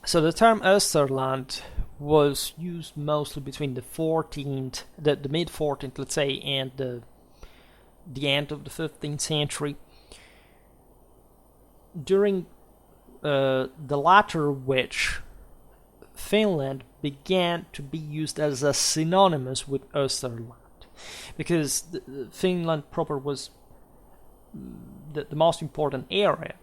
So the term Österland was used mostly between the mid 14th, let's say, and the end of the 15th century. During the latter, which Finland began to be used as a synonymous with Österland, because Finland proper was the most important area,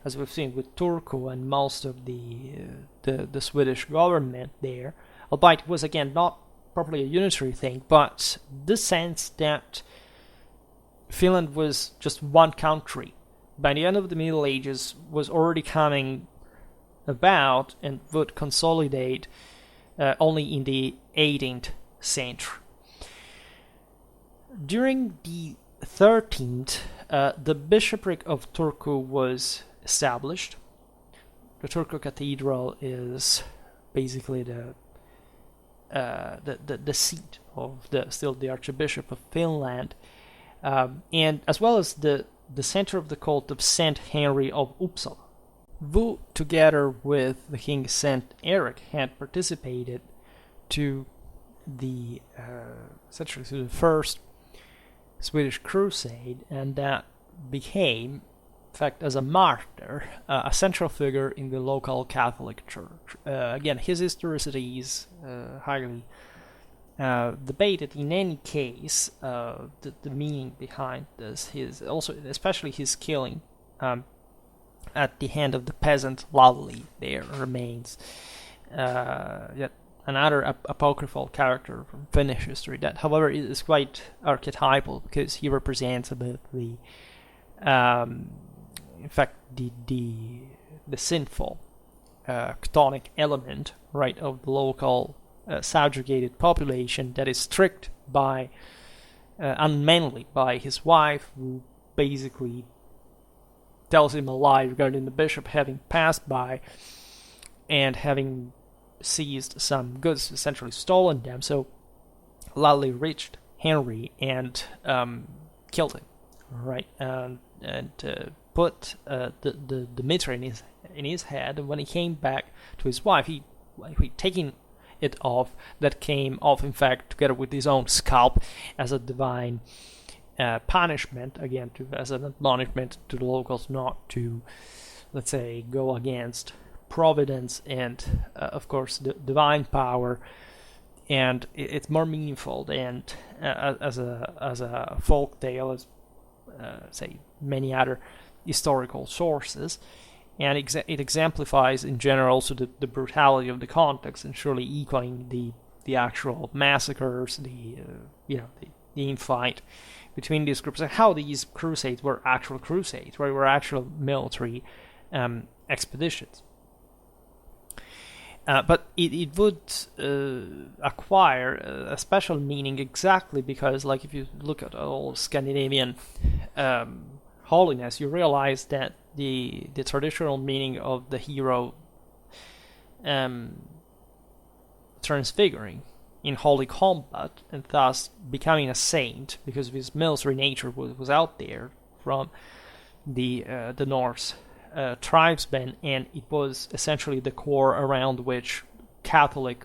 as we've seen with Turku and most of the Swedish government there, albeit it was again not properly a unitary thing, but the sense that Finland was just one country by the end of the Middle Ages was already coming about and would consolidate only in the 18th century. During the 13th, the bishopric of Turku was established. The Turku Cathedral is basically the seat of the Archbishop of Finland, and as well as the center of the cult of Saint Henry of Uppsala, who, together with the King Saint Eric, had participated to the essentially to the first Swedish crusade, and that became, in fact, as a martyr, a central figure in the local Catholic Church. Again, his historicity is highly debated. In any case, the meaning behind this, especially his killing at the hand of the peasant Lalli, there remains yet another apocryphal character from Finnish history that, however, is quite archetypal because he represents a bit the, in fact, the sinful chthonic element, right, of the local subjugated population that is tricked by unmanly by his wife, who basically tells him a lie regarding the bishop having passed by and having seized some goods, essentially stolen them. So Lalli reached Henry and killed him, right, and put the mitre in his head. And when he came back to his wife, he taking it off. That came off, in fact, together with his own scalp, as a divine punishment, again, as an admonishment to the locals not to, let's say, go against providence and, of course, the divine power. And it's more meaningful than as a folk tale, as say many other historical sources. And it exemplifies in general also the brutality of the context, and surely equaling the actual massacres, the infight between these groups, and how these crusades were actual crusades, right? Were actual military expeditions. But it would acquire a special meaning exactly because, like, if you look at all Scandinavian holiness, you realize that the traditional meaning of the hero transfiguring in holy combat and thus becoming a saint because of his military nature was out there from the Norse tribesmen, and it was essentially the core around which Catholic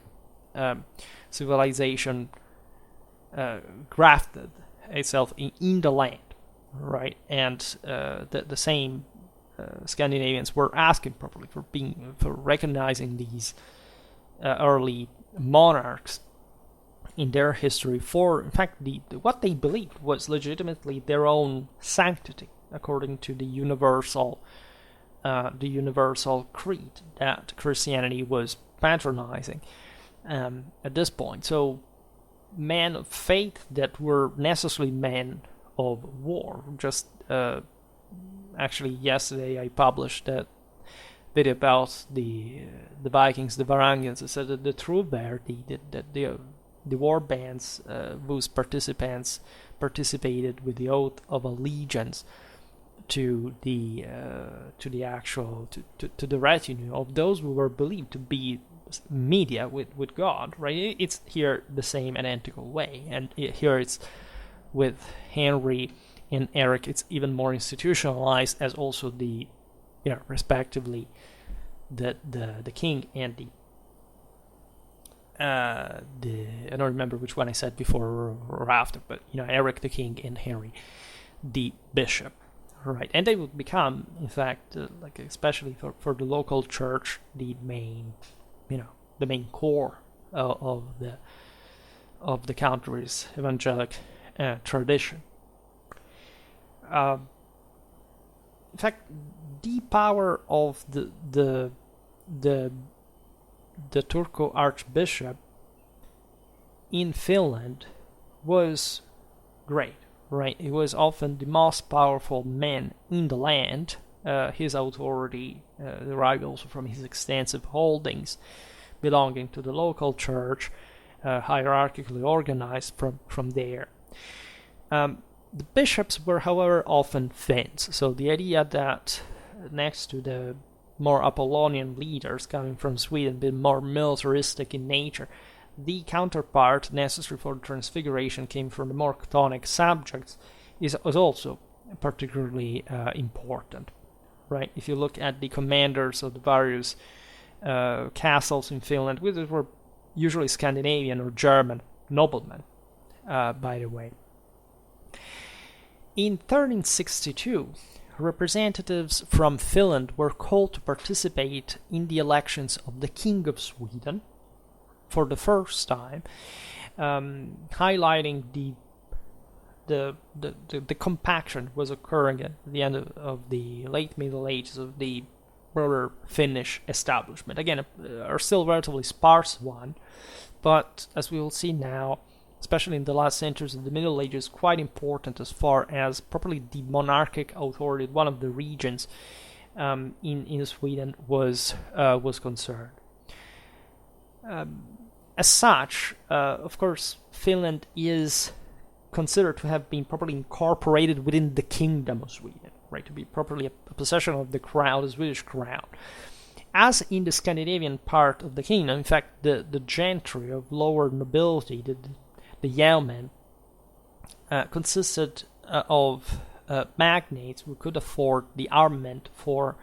civilization grafted itself in the land, right? And the same Scandinavians were asking properly for recognizing these early monarchs in their history for, in fact, what they believed was legitimately their own sanctity, according to the universal creed that Christianity was patronizing at this point. So men of faith that were necessarily men of war. Just actually yesterday I published that video about the Vikings, the Varangians. I said that the Truberti, that the war bands whose participants participated with the oath of allegiance to the retinue of those who were believed to be media with God, right? It's here the same identical way, and here it's with Henry and Eric, it's even more institutionalized as also the, respectively, the king and the I don't remember which one I said before or after, but Eric the king and Henry the bishop, right? And they would become, in fact, like especially for the local church, the main, the main core of the country's evangelic tradition. In fact, the power of the Turco archbishop in Finland was great, right? He was often the most powerful man in the land. His authority derived also from his extensive holdings belonging to the local church, hierarchically organized from there. The bishops were, however, often Finns, so the idea that next to the more Apollonian leaders coming from Sweden, being more militaristic in nature, the counterpart necessary for the transfiguration came from the more Chthonic subjects, was also particularly important, right? If you look at the commanders of the various castles in Finland, which were usually Scandinavian or German noblemen, by the way. In 1362, representatives from Finland were called to participate in the elections of the King of Sweden for the first time, highlighting the compaction was occurring at the end of the late Middle Ages of the broader Finnish establishment. Again, are still relatively sparse one, but as we will see now, especially in the last centuries of the Middle Ages, quite important as far as properly the monarchic authority, one of the regions in Sweden was concerned. As such, of course, Finland is considered to have been properly incorporated within the Kingdom of Sweden, right? To be properly a possession of the crown, the Swedish crown. As in the Scandinavian part of the kingdom, in fact, the gentry of lower nobility, the yeomen, consisted of magnates who could afford the armament for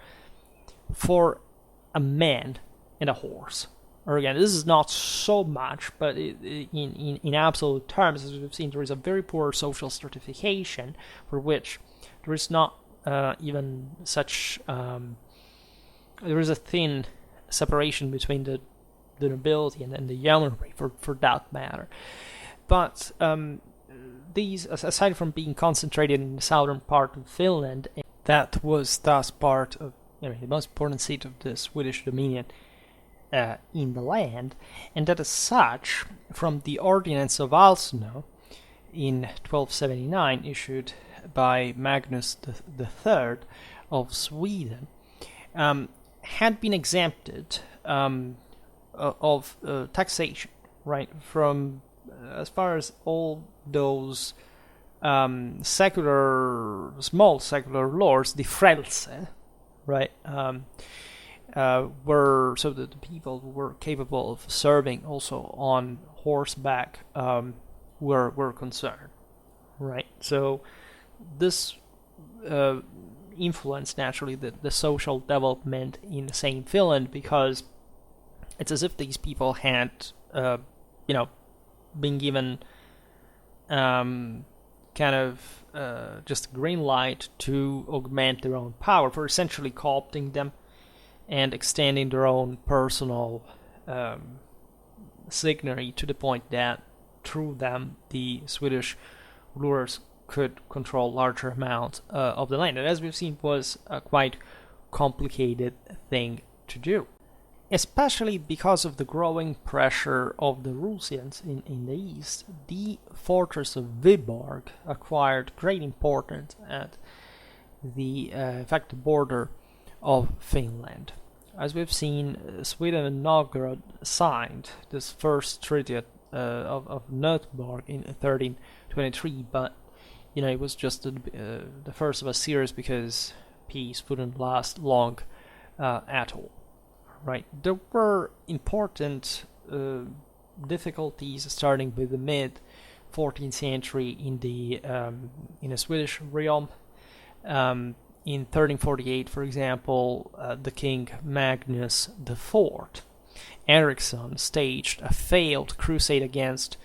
a man and a horse. Or again, this is not so much, but in absolute terms, as we've seen, there is a very poor social stratification for which there is not even such. There is a thin separation between the nobility and the yeomanry, for that matter. But these, aside from being concentrated in the southern part of Finland, that was thus part of the most important seat of the Swedish dominion in the land, and that as such, from the Ordinance of Alsno in 1279, issued by Magnus III of Sweden, had been exempted of taxation, right, from as far as all those small secular lords, the frelse, right, were, so that the people who were capable of serving also on horseback were concerned, right? So this influenced naturally the social development in St. Finland, because it's as if these people had been given kind of just a green light to augment their own power, for essentially co-opting them and extending their own personal signatory to the point that through them the Swedish rulers could control larger amounts of the land. And as we've seen, was a quite complicated thing to do, especially because of the growing pressure of the Rusians in the east. The fortress of Viborg acquired great importance at the border of Finland. As we've seen, Sweden and Novgorod signed this first treaty at of Nöteborg in 1323, but it was just the first of a series because peace wouldn't last long at all. Right, there were important difficulties starting with the mid 14th century in the Swedish realm. In 1348, for example, the king Magnus IV Eriksson staged a failed crusade against,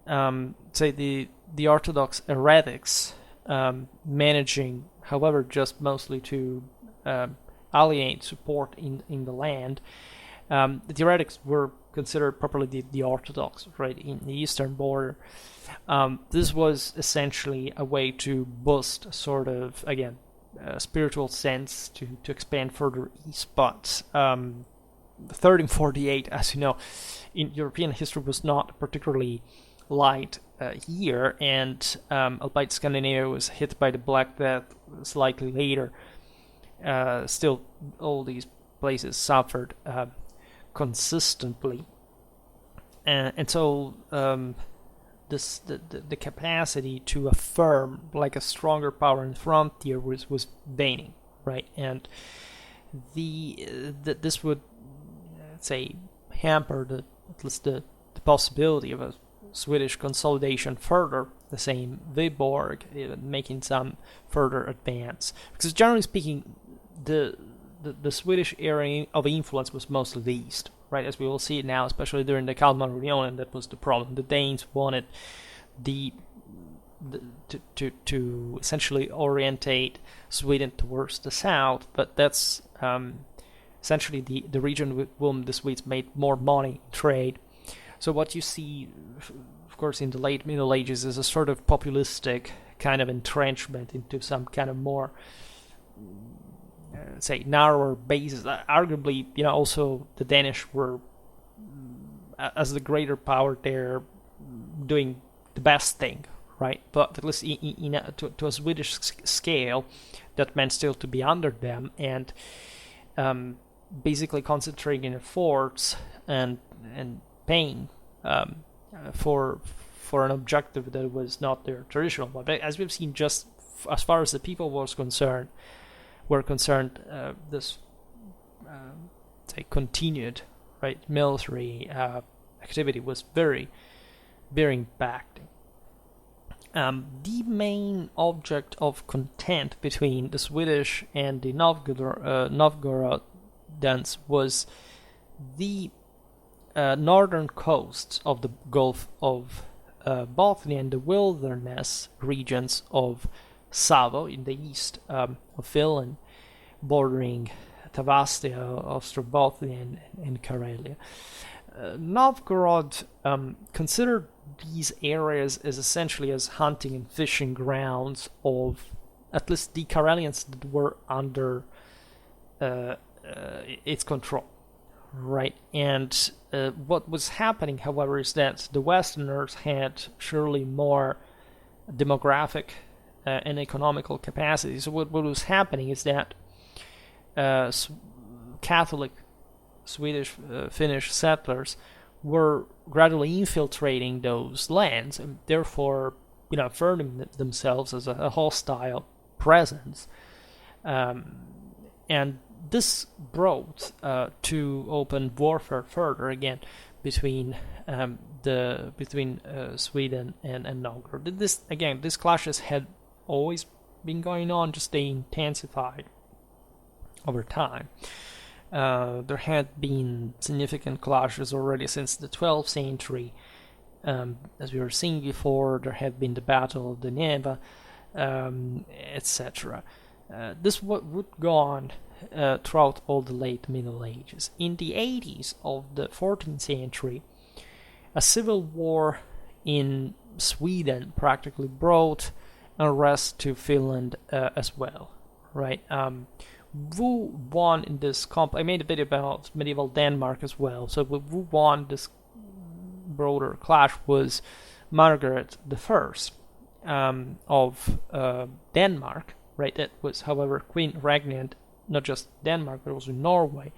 say, the Orthodox heretics, managing, however, just mostly to alienate support in the land. The heretics were considered properly the Orthodox, right, in the eastern border. This was essentially a way to boost sort of, again, spiritual sense to expand further east, but 1348, as you know, in European history was not particularly light year, and albeit Scandinavia was hit by the Black Death slightly later, still all these places suffered consistently, and so the capacity to affirm like a stronger power in the frontier was waning, right? And this would say hamper at least the possibility of a Swedish consolidation further. The same Viborg making some further advance, because generally speaking, the Swedish area of influence was mostly the east, right? As we will see it now, especially during the Kalmarunionen, that was the problem. The Danes wanted to essentially orientate Sweden towards the south, but that's essentially the region with whom the Swedes made more money trade. So what you see, of course, in the late Middle Ages is a sort of populistic kind of entrenchment into some kind of more say narrower basis. Arguably, also the Danish were, as the greater power, they're doing the best thing, right? But at least to a Swedish scale, that meant still to be under them, and basically concentrating efforts and paying for an objective that was not their traditional one. But as we've seen, just as far as the people were concerned, this say continued, right, military activity was very, very impacting. The main object of content between the Swedish and the Novgorodans was the northern coast of the Gulf of Bothnia and the wilderness regions of Savo in the east of Finland, bordering Tavastia, Ostrobothnia, and Karelia. Novgorod considered these areas as essentially as hunting and fishing grounds of at least the Karelians that were under its control, right? And what was happening, however, is that the Westerners had surely more demographic and economical capacity. So what was happening is that Catholic Swedish Finnish settlers were gradually infiltrating those lands and therefore affirming themselves as a hostile presence, and this brought to open warfare further again between Sweden and Novgorod. These clashes had always been going on, just they intensified over time. There had been significant clashes already since the 12th century. As we were seeing before, there had been the Battle of the Neva, etc. This would go on throughout all the late Middle Ages. In the 80s of the 14th century, a civil war in Sweden practically brought unrest to Finland as well, right? Who won in this I made a video about medieval Denmark as well. So who won this broader clash was Margaret I of Denmark, right? That was, however, Queen regnant not just Denmark but also Norway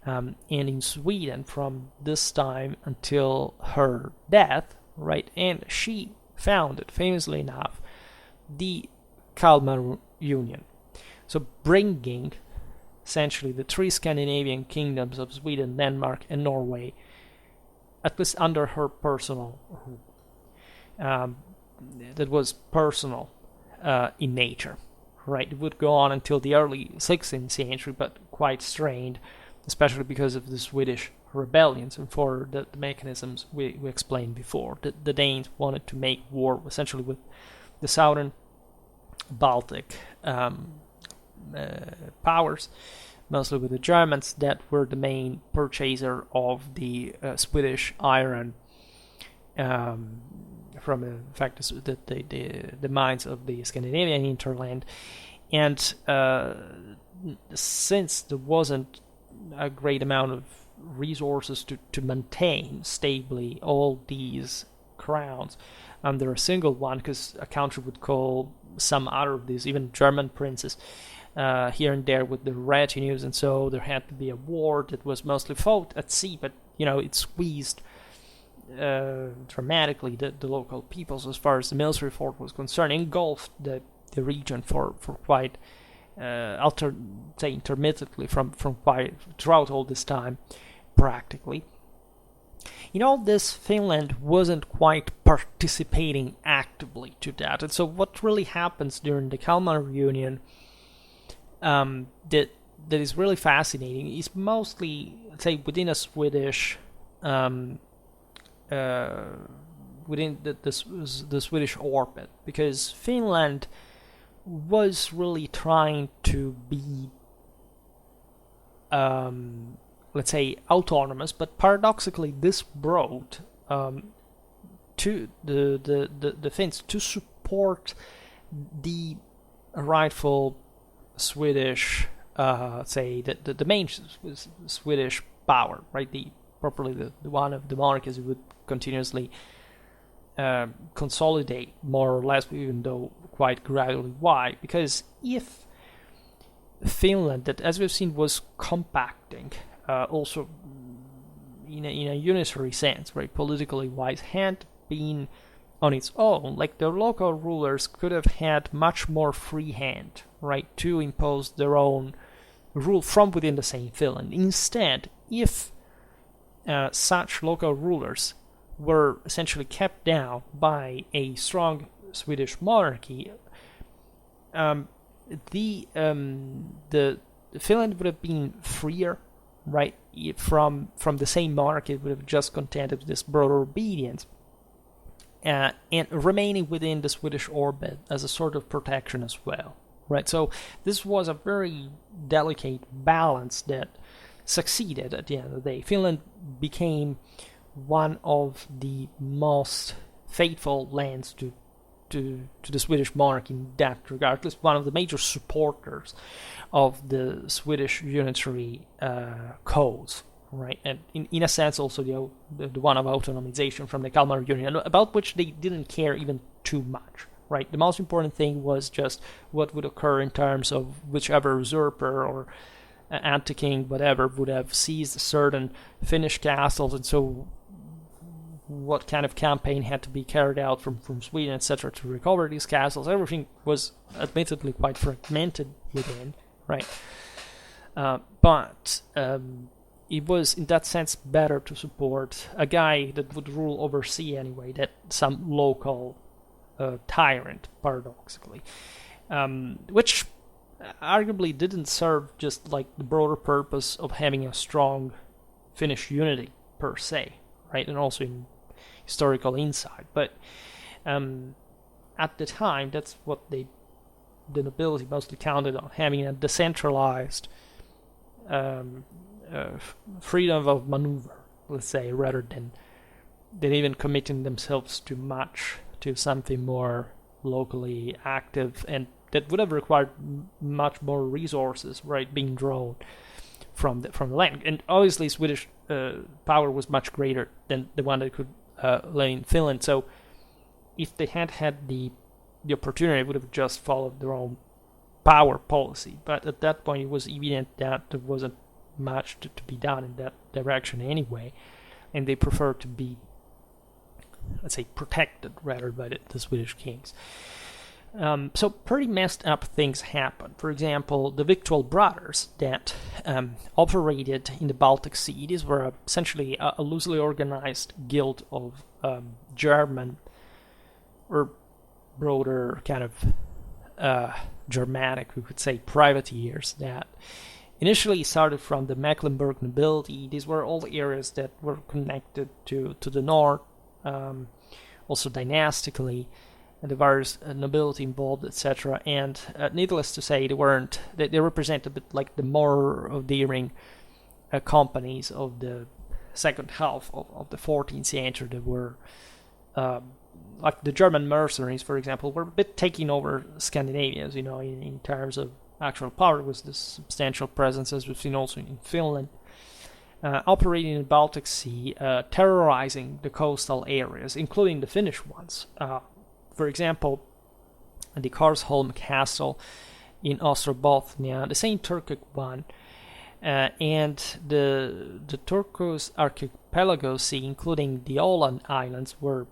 And in Sweden from this time until her death, right? And she founded, famously enough, the Kalmar Union. So bringing essentially the three Scandinavian kingdoms of Sweden, Denmark, and Norway, at least under her personal rule. That was personal in nature, right? It would go on until the early 16th century, but quite strained, especially because of the Swedish rebellions and for the mechanisms we explained before. The Danes wanted to make war essentially with the southern Baltic powers, mostly with the Germans that were the main purchaser of the Swedish iron from in fact the mines of the Scandinavian hinterland. And since there wasn't a great amount of resources to maintain stably all these crowns under a single one, because a country would call some other of these, even German princes, here and there with the retinues, and so there had to be a war that was mostly fought at sea, but it squeezed dramatically the local peoples as far as the military force was concerned, engulfed the region for quite intermittently from quite throughout all this time, practically. In all this, Finland wasn't quite participating actively to that, and so what really happens during the Kalmar Union that is really fascinating is mostly, say, within a Swedish within the Swedish orbit, because Finland was really trying to be let's say autonomous, but paradoxically this brought to the Finns to support the rightful Swedish say the main Swedish power, right? Properly the one of the monarchies would continuously consolidate more or less, even though quite gradually. Why? Because if Finland, that as we've seen was compacting, also in a unitary sense, right, politically wise, had been on its own, like the local rulers could have had much more free hand, right, to impose their own rule from within the same Finland. Instead, if such local rulers were essentially kept down by a strong Swedish monarchy, the Finland would have been freer, right, from the same monarchy. It would have just contented this broader obedience, and remaining within the Swedish orbit as a sort of protection as well, right? So this was a very delicate balance that succeeded at the end of the day. Finland became one of the most faithful lands to the Swedish monarchy in that regard, at least one of the major supporters of the Swedish unitary cause, right? And in a sense also the one of autonomization from the Kalmar Union, about which they didn't care even too much, right? The most important thing was just what would occur in terms of whichever usurper or anti-king, whatever, would have seized certain Finnish castles, and so what kind of campaign had to be carried out from Sweden, etc., to recover these castles. Everything was admittedly quite fragmented within, right? But it was, in that sense, better to support a guy that would rule over sea anyway, that some local tyrant, paradoxically, which arguably didn't serve just like the broader purpose of having a strong Finnish unity per se, right? And also in historical insight, but at the time, that's what the nobility mostly counted on, having a decentralized freedom of maneuver, let's say, rather than even committing themselves too much to something more locally active, and that would have required much more resources, right, being drawn from the land. And obviously Swedish power was much greater than the one that could lay in Finland, so if they had the opportunity, it would have just followed their own power policy. But at that point it was evident that there wasn't much to be done in that direction anyway, and they prefer to be, let's say, protected rather by the Swedish kings. So pretty messed up things happened. For example, the Victual Brothers that operated in the Baltic Sea, these were essentially a loosely organized guild of German, or broader kind of Germanic, we could say, privateers that initially started from the Mecklenburg nobility. These were all areas that were connected to the north, also dynastically, and the various nobility involved, etc. And needless to say, they represent a bit like the more daring companies of the second half of the 14th century. That were like the German mercenaries, for example, were a bit taking over Scandinavia, as you know, in terms of actual power. Was this substantial presence, as we've seen also in Finland, operating in the Baltic Sea, terrorizing the coastal areas, including the Finnish ones. For example, the Karsholm Castle in Ostrobothnia, the Saint Turkic one, and the Turcos Archipelago Sea, including the Åland Islands, were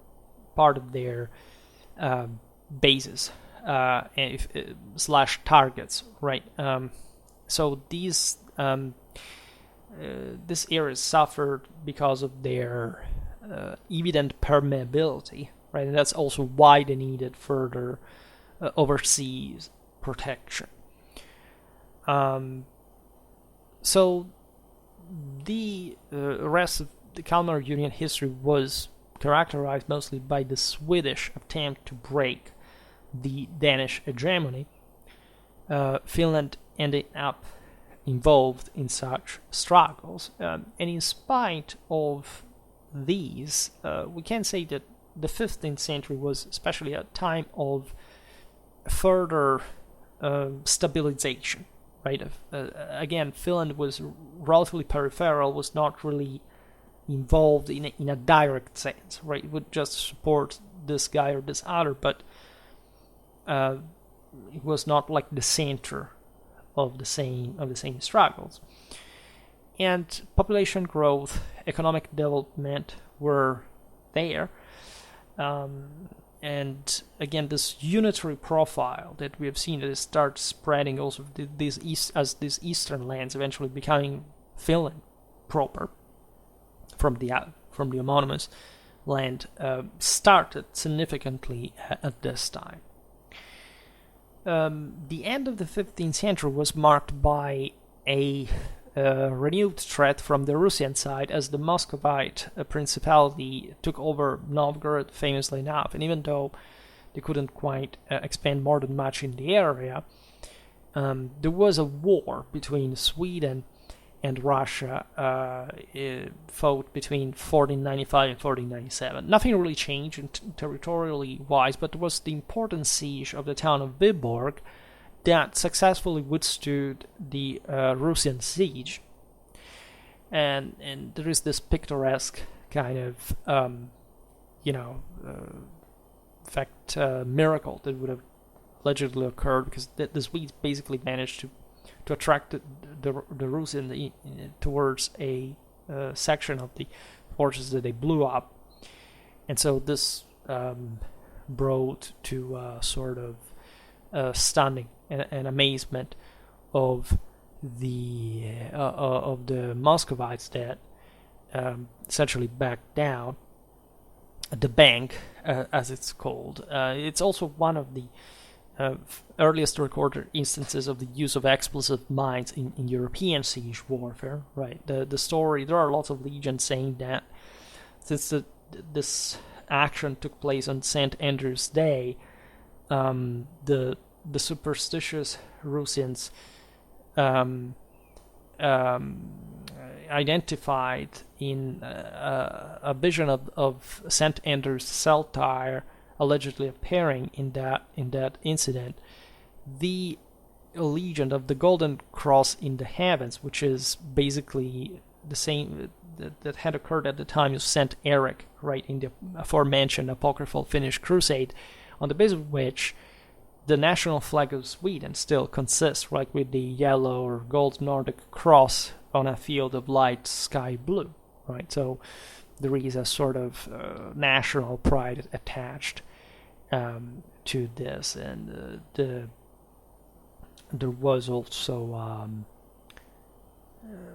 part of their bases slash targets, right? So these areas suffered because of their evident permeability. Right, and that's also why they needed further overseas protection. So the rest of the Kalmar Union history was characterized mostly by the Swedish attempt to break the Danish hegemony. Finland ended up involved in such struggles, and in spite of these, we can say that the 15th century was especially a time of further stabilization, right? Again, Finland was relatively peripheral, was not really involved in a direct sense, right? It would just support this guy or this other, but it was not like the center of the same struggles. And population growth, economic development were there. And again, this unitary profile that we have seen, that it starts spreading also these eastern lands, eventually becoming Finland proper from the homonymous land, started significantly at this time. The end of the 15th century was marked by a renewed threat from the Russian side, as the Muscovite principality took over Novgorod, famously enough. And even though they couldn't quite expand more than much in the area, there was a war between Sweden and Russia, fought between 1495 and 1497. Nothing really changed territorially wise, but there was the important siege of the town of Viborg that successfully withstood the Russian siege, and there is this picturesque kind of miracle that would have allegedly occurred, because the Swedes basically managed to attract the Russians towards a section of the forces that they blew up, and so this brought to sort of stunning and amazement of the Muscovites that essentially backed down. The Bank, as it's called, it's also one of the earliest recorded instances of the use of explosive mines in European siege warfare. Right, the story. There are lots of legends saying that since this action took place on St. Andrew's Day, the superstitious Russians identified in a vision of St. Andrew's Saltire allegedly appearing in that incident, the legend of the Golden Cross in the heavens, which is basically the same that had occurred at the time of St. Eric, right, in the aforementioned apocryphal Finnish crusade, on the basis of which the national flag of Sweden still consists, right, with the yellow or gold Nordic cross on a field of light sky blue, right? So there is a sort of national pride attached to this, and there was also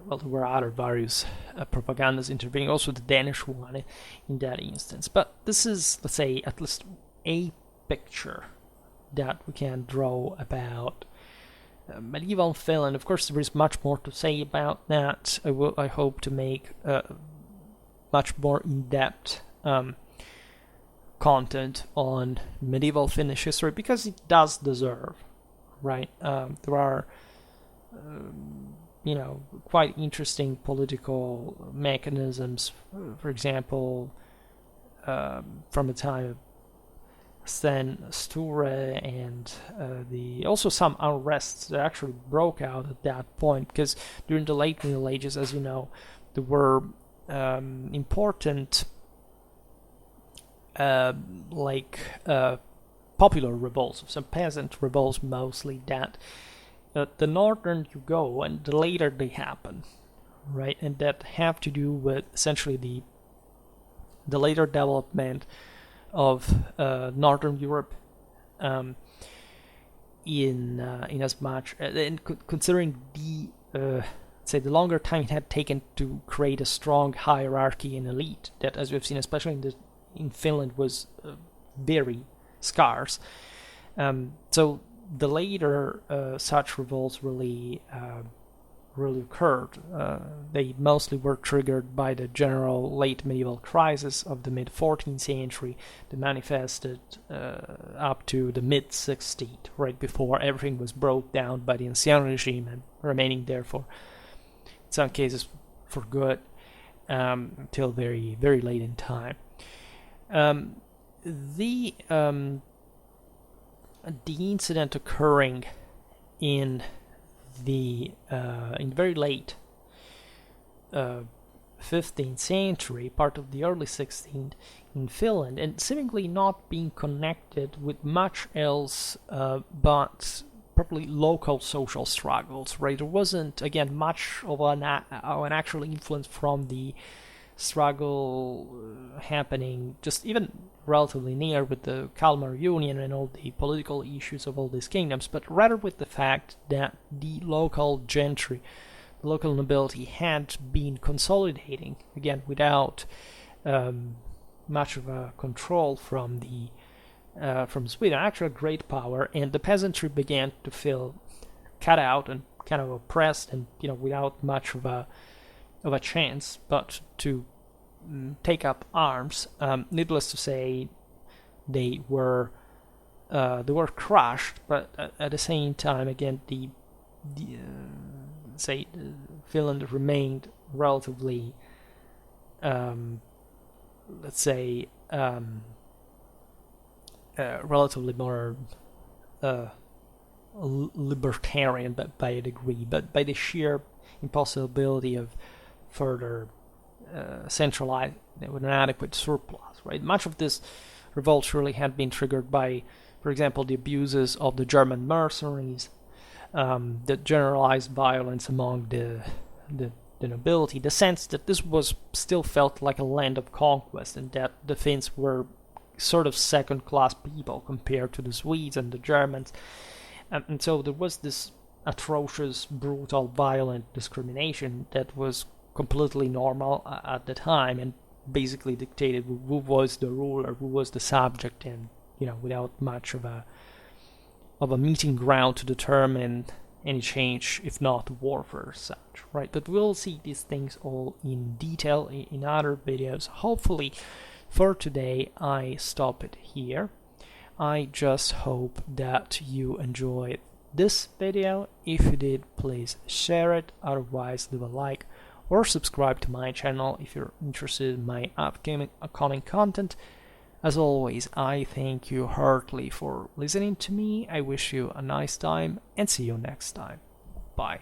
well, there were other various propagandas intervening, also the Danish one in that instance. But this is, let's say, at least a picture that we can draw about medieval Finland. Of course, there is much more to say about that. I hope to make much more in-depth content on medieval Finnish history, because it does deserve, right? There are quite interesting political mechanisms, for example, from the time of Sten Sture, and also some unrests that actually broke out at that point, because during the late Middle Ages, as you know, there were important popular revolts, some peasant revolts mostly, that the northern you go and the later they happen, right? And that have to do with essentially the later development of Northern Europe, in as much and considering the longer time it had taken to create a strong hierarchy and elite that, as we've seen, especially in Finland, was very scarce. So the later such revolts really occurred. They mostly were triggered by the general late medieval crisis of the mid-14th century that manifested up to the mid-16th, right before everything was brought down by the ancien regime and remaining there for, in some cases, for good, until very, very late in time. The incident occurring in the very late 15th century, part of the early 16th in Finland, and seemingly not being connected with much else but probably local social struggles, right? There wasn't, again, much of an actual influence from the struggle happening just even relatively near with the Kalmar Union and all the political issues of all these kingdoms, but rather with the fact that the local gentry, the local nobility, had been consolidating, again, without much of a control from Sweden, actual great power, and the peasantry began to feel cut out and kind of oppressed, and without much of a chance but to take up arms. Needless to say, they were crushed, but at the same time, again, Finland remained relatively, relatively more libertarian, but by a degree, but by the sheer impossibility of further centralized with an adequate surplus, right? Much of this revolt really had been triggered by, for example, the abuses of the German mercenaries, the generalized violence among the nobility, the sense that this was still felt like a land of conquest, and that the Finns were sort of second-class people compared to the Swedes and the Germans, and so there was this atrocious, brutal, violent discrimination that was completely normal at the time, and basically dictated who was the ruler, who was the subject, and without much of a meeting ground to determine any change, if not warfare as such, right? But we'll see these things all in detail in other videos. Hopefully, for today, I stop it here. I just hope that you enjoyed this video. If you did, please share it. Otherwise, leave a like or subscribe to my channel if you're interested in my upcoming content. As always, I thank you heartily for listening to me. I wish you a nice time and see you next time. Bye.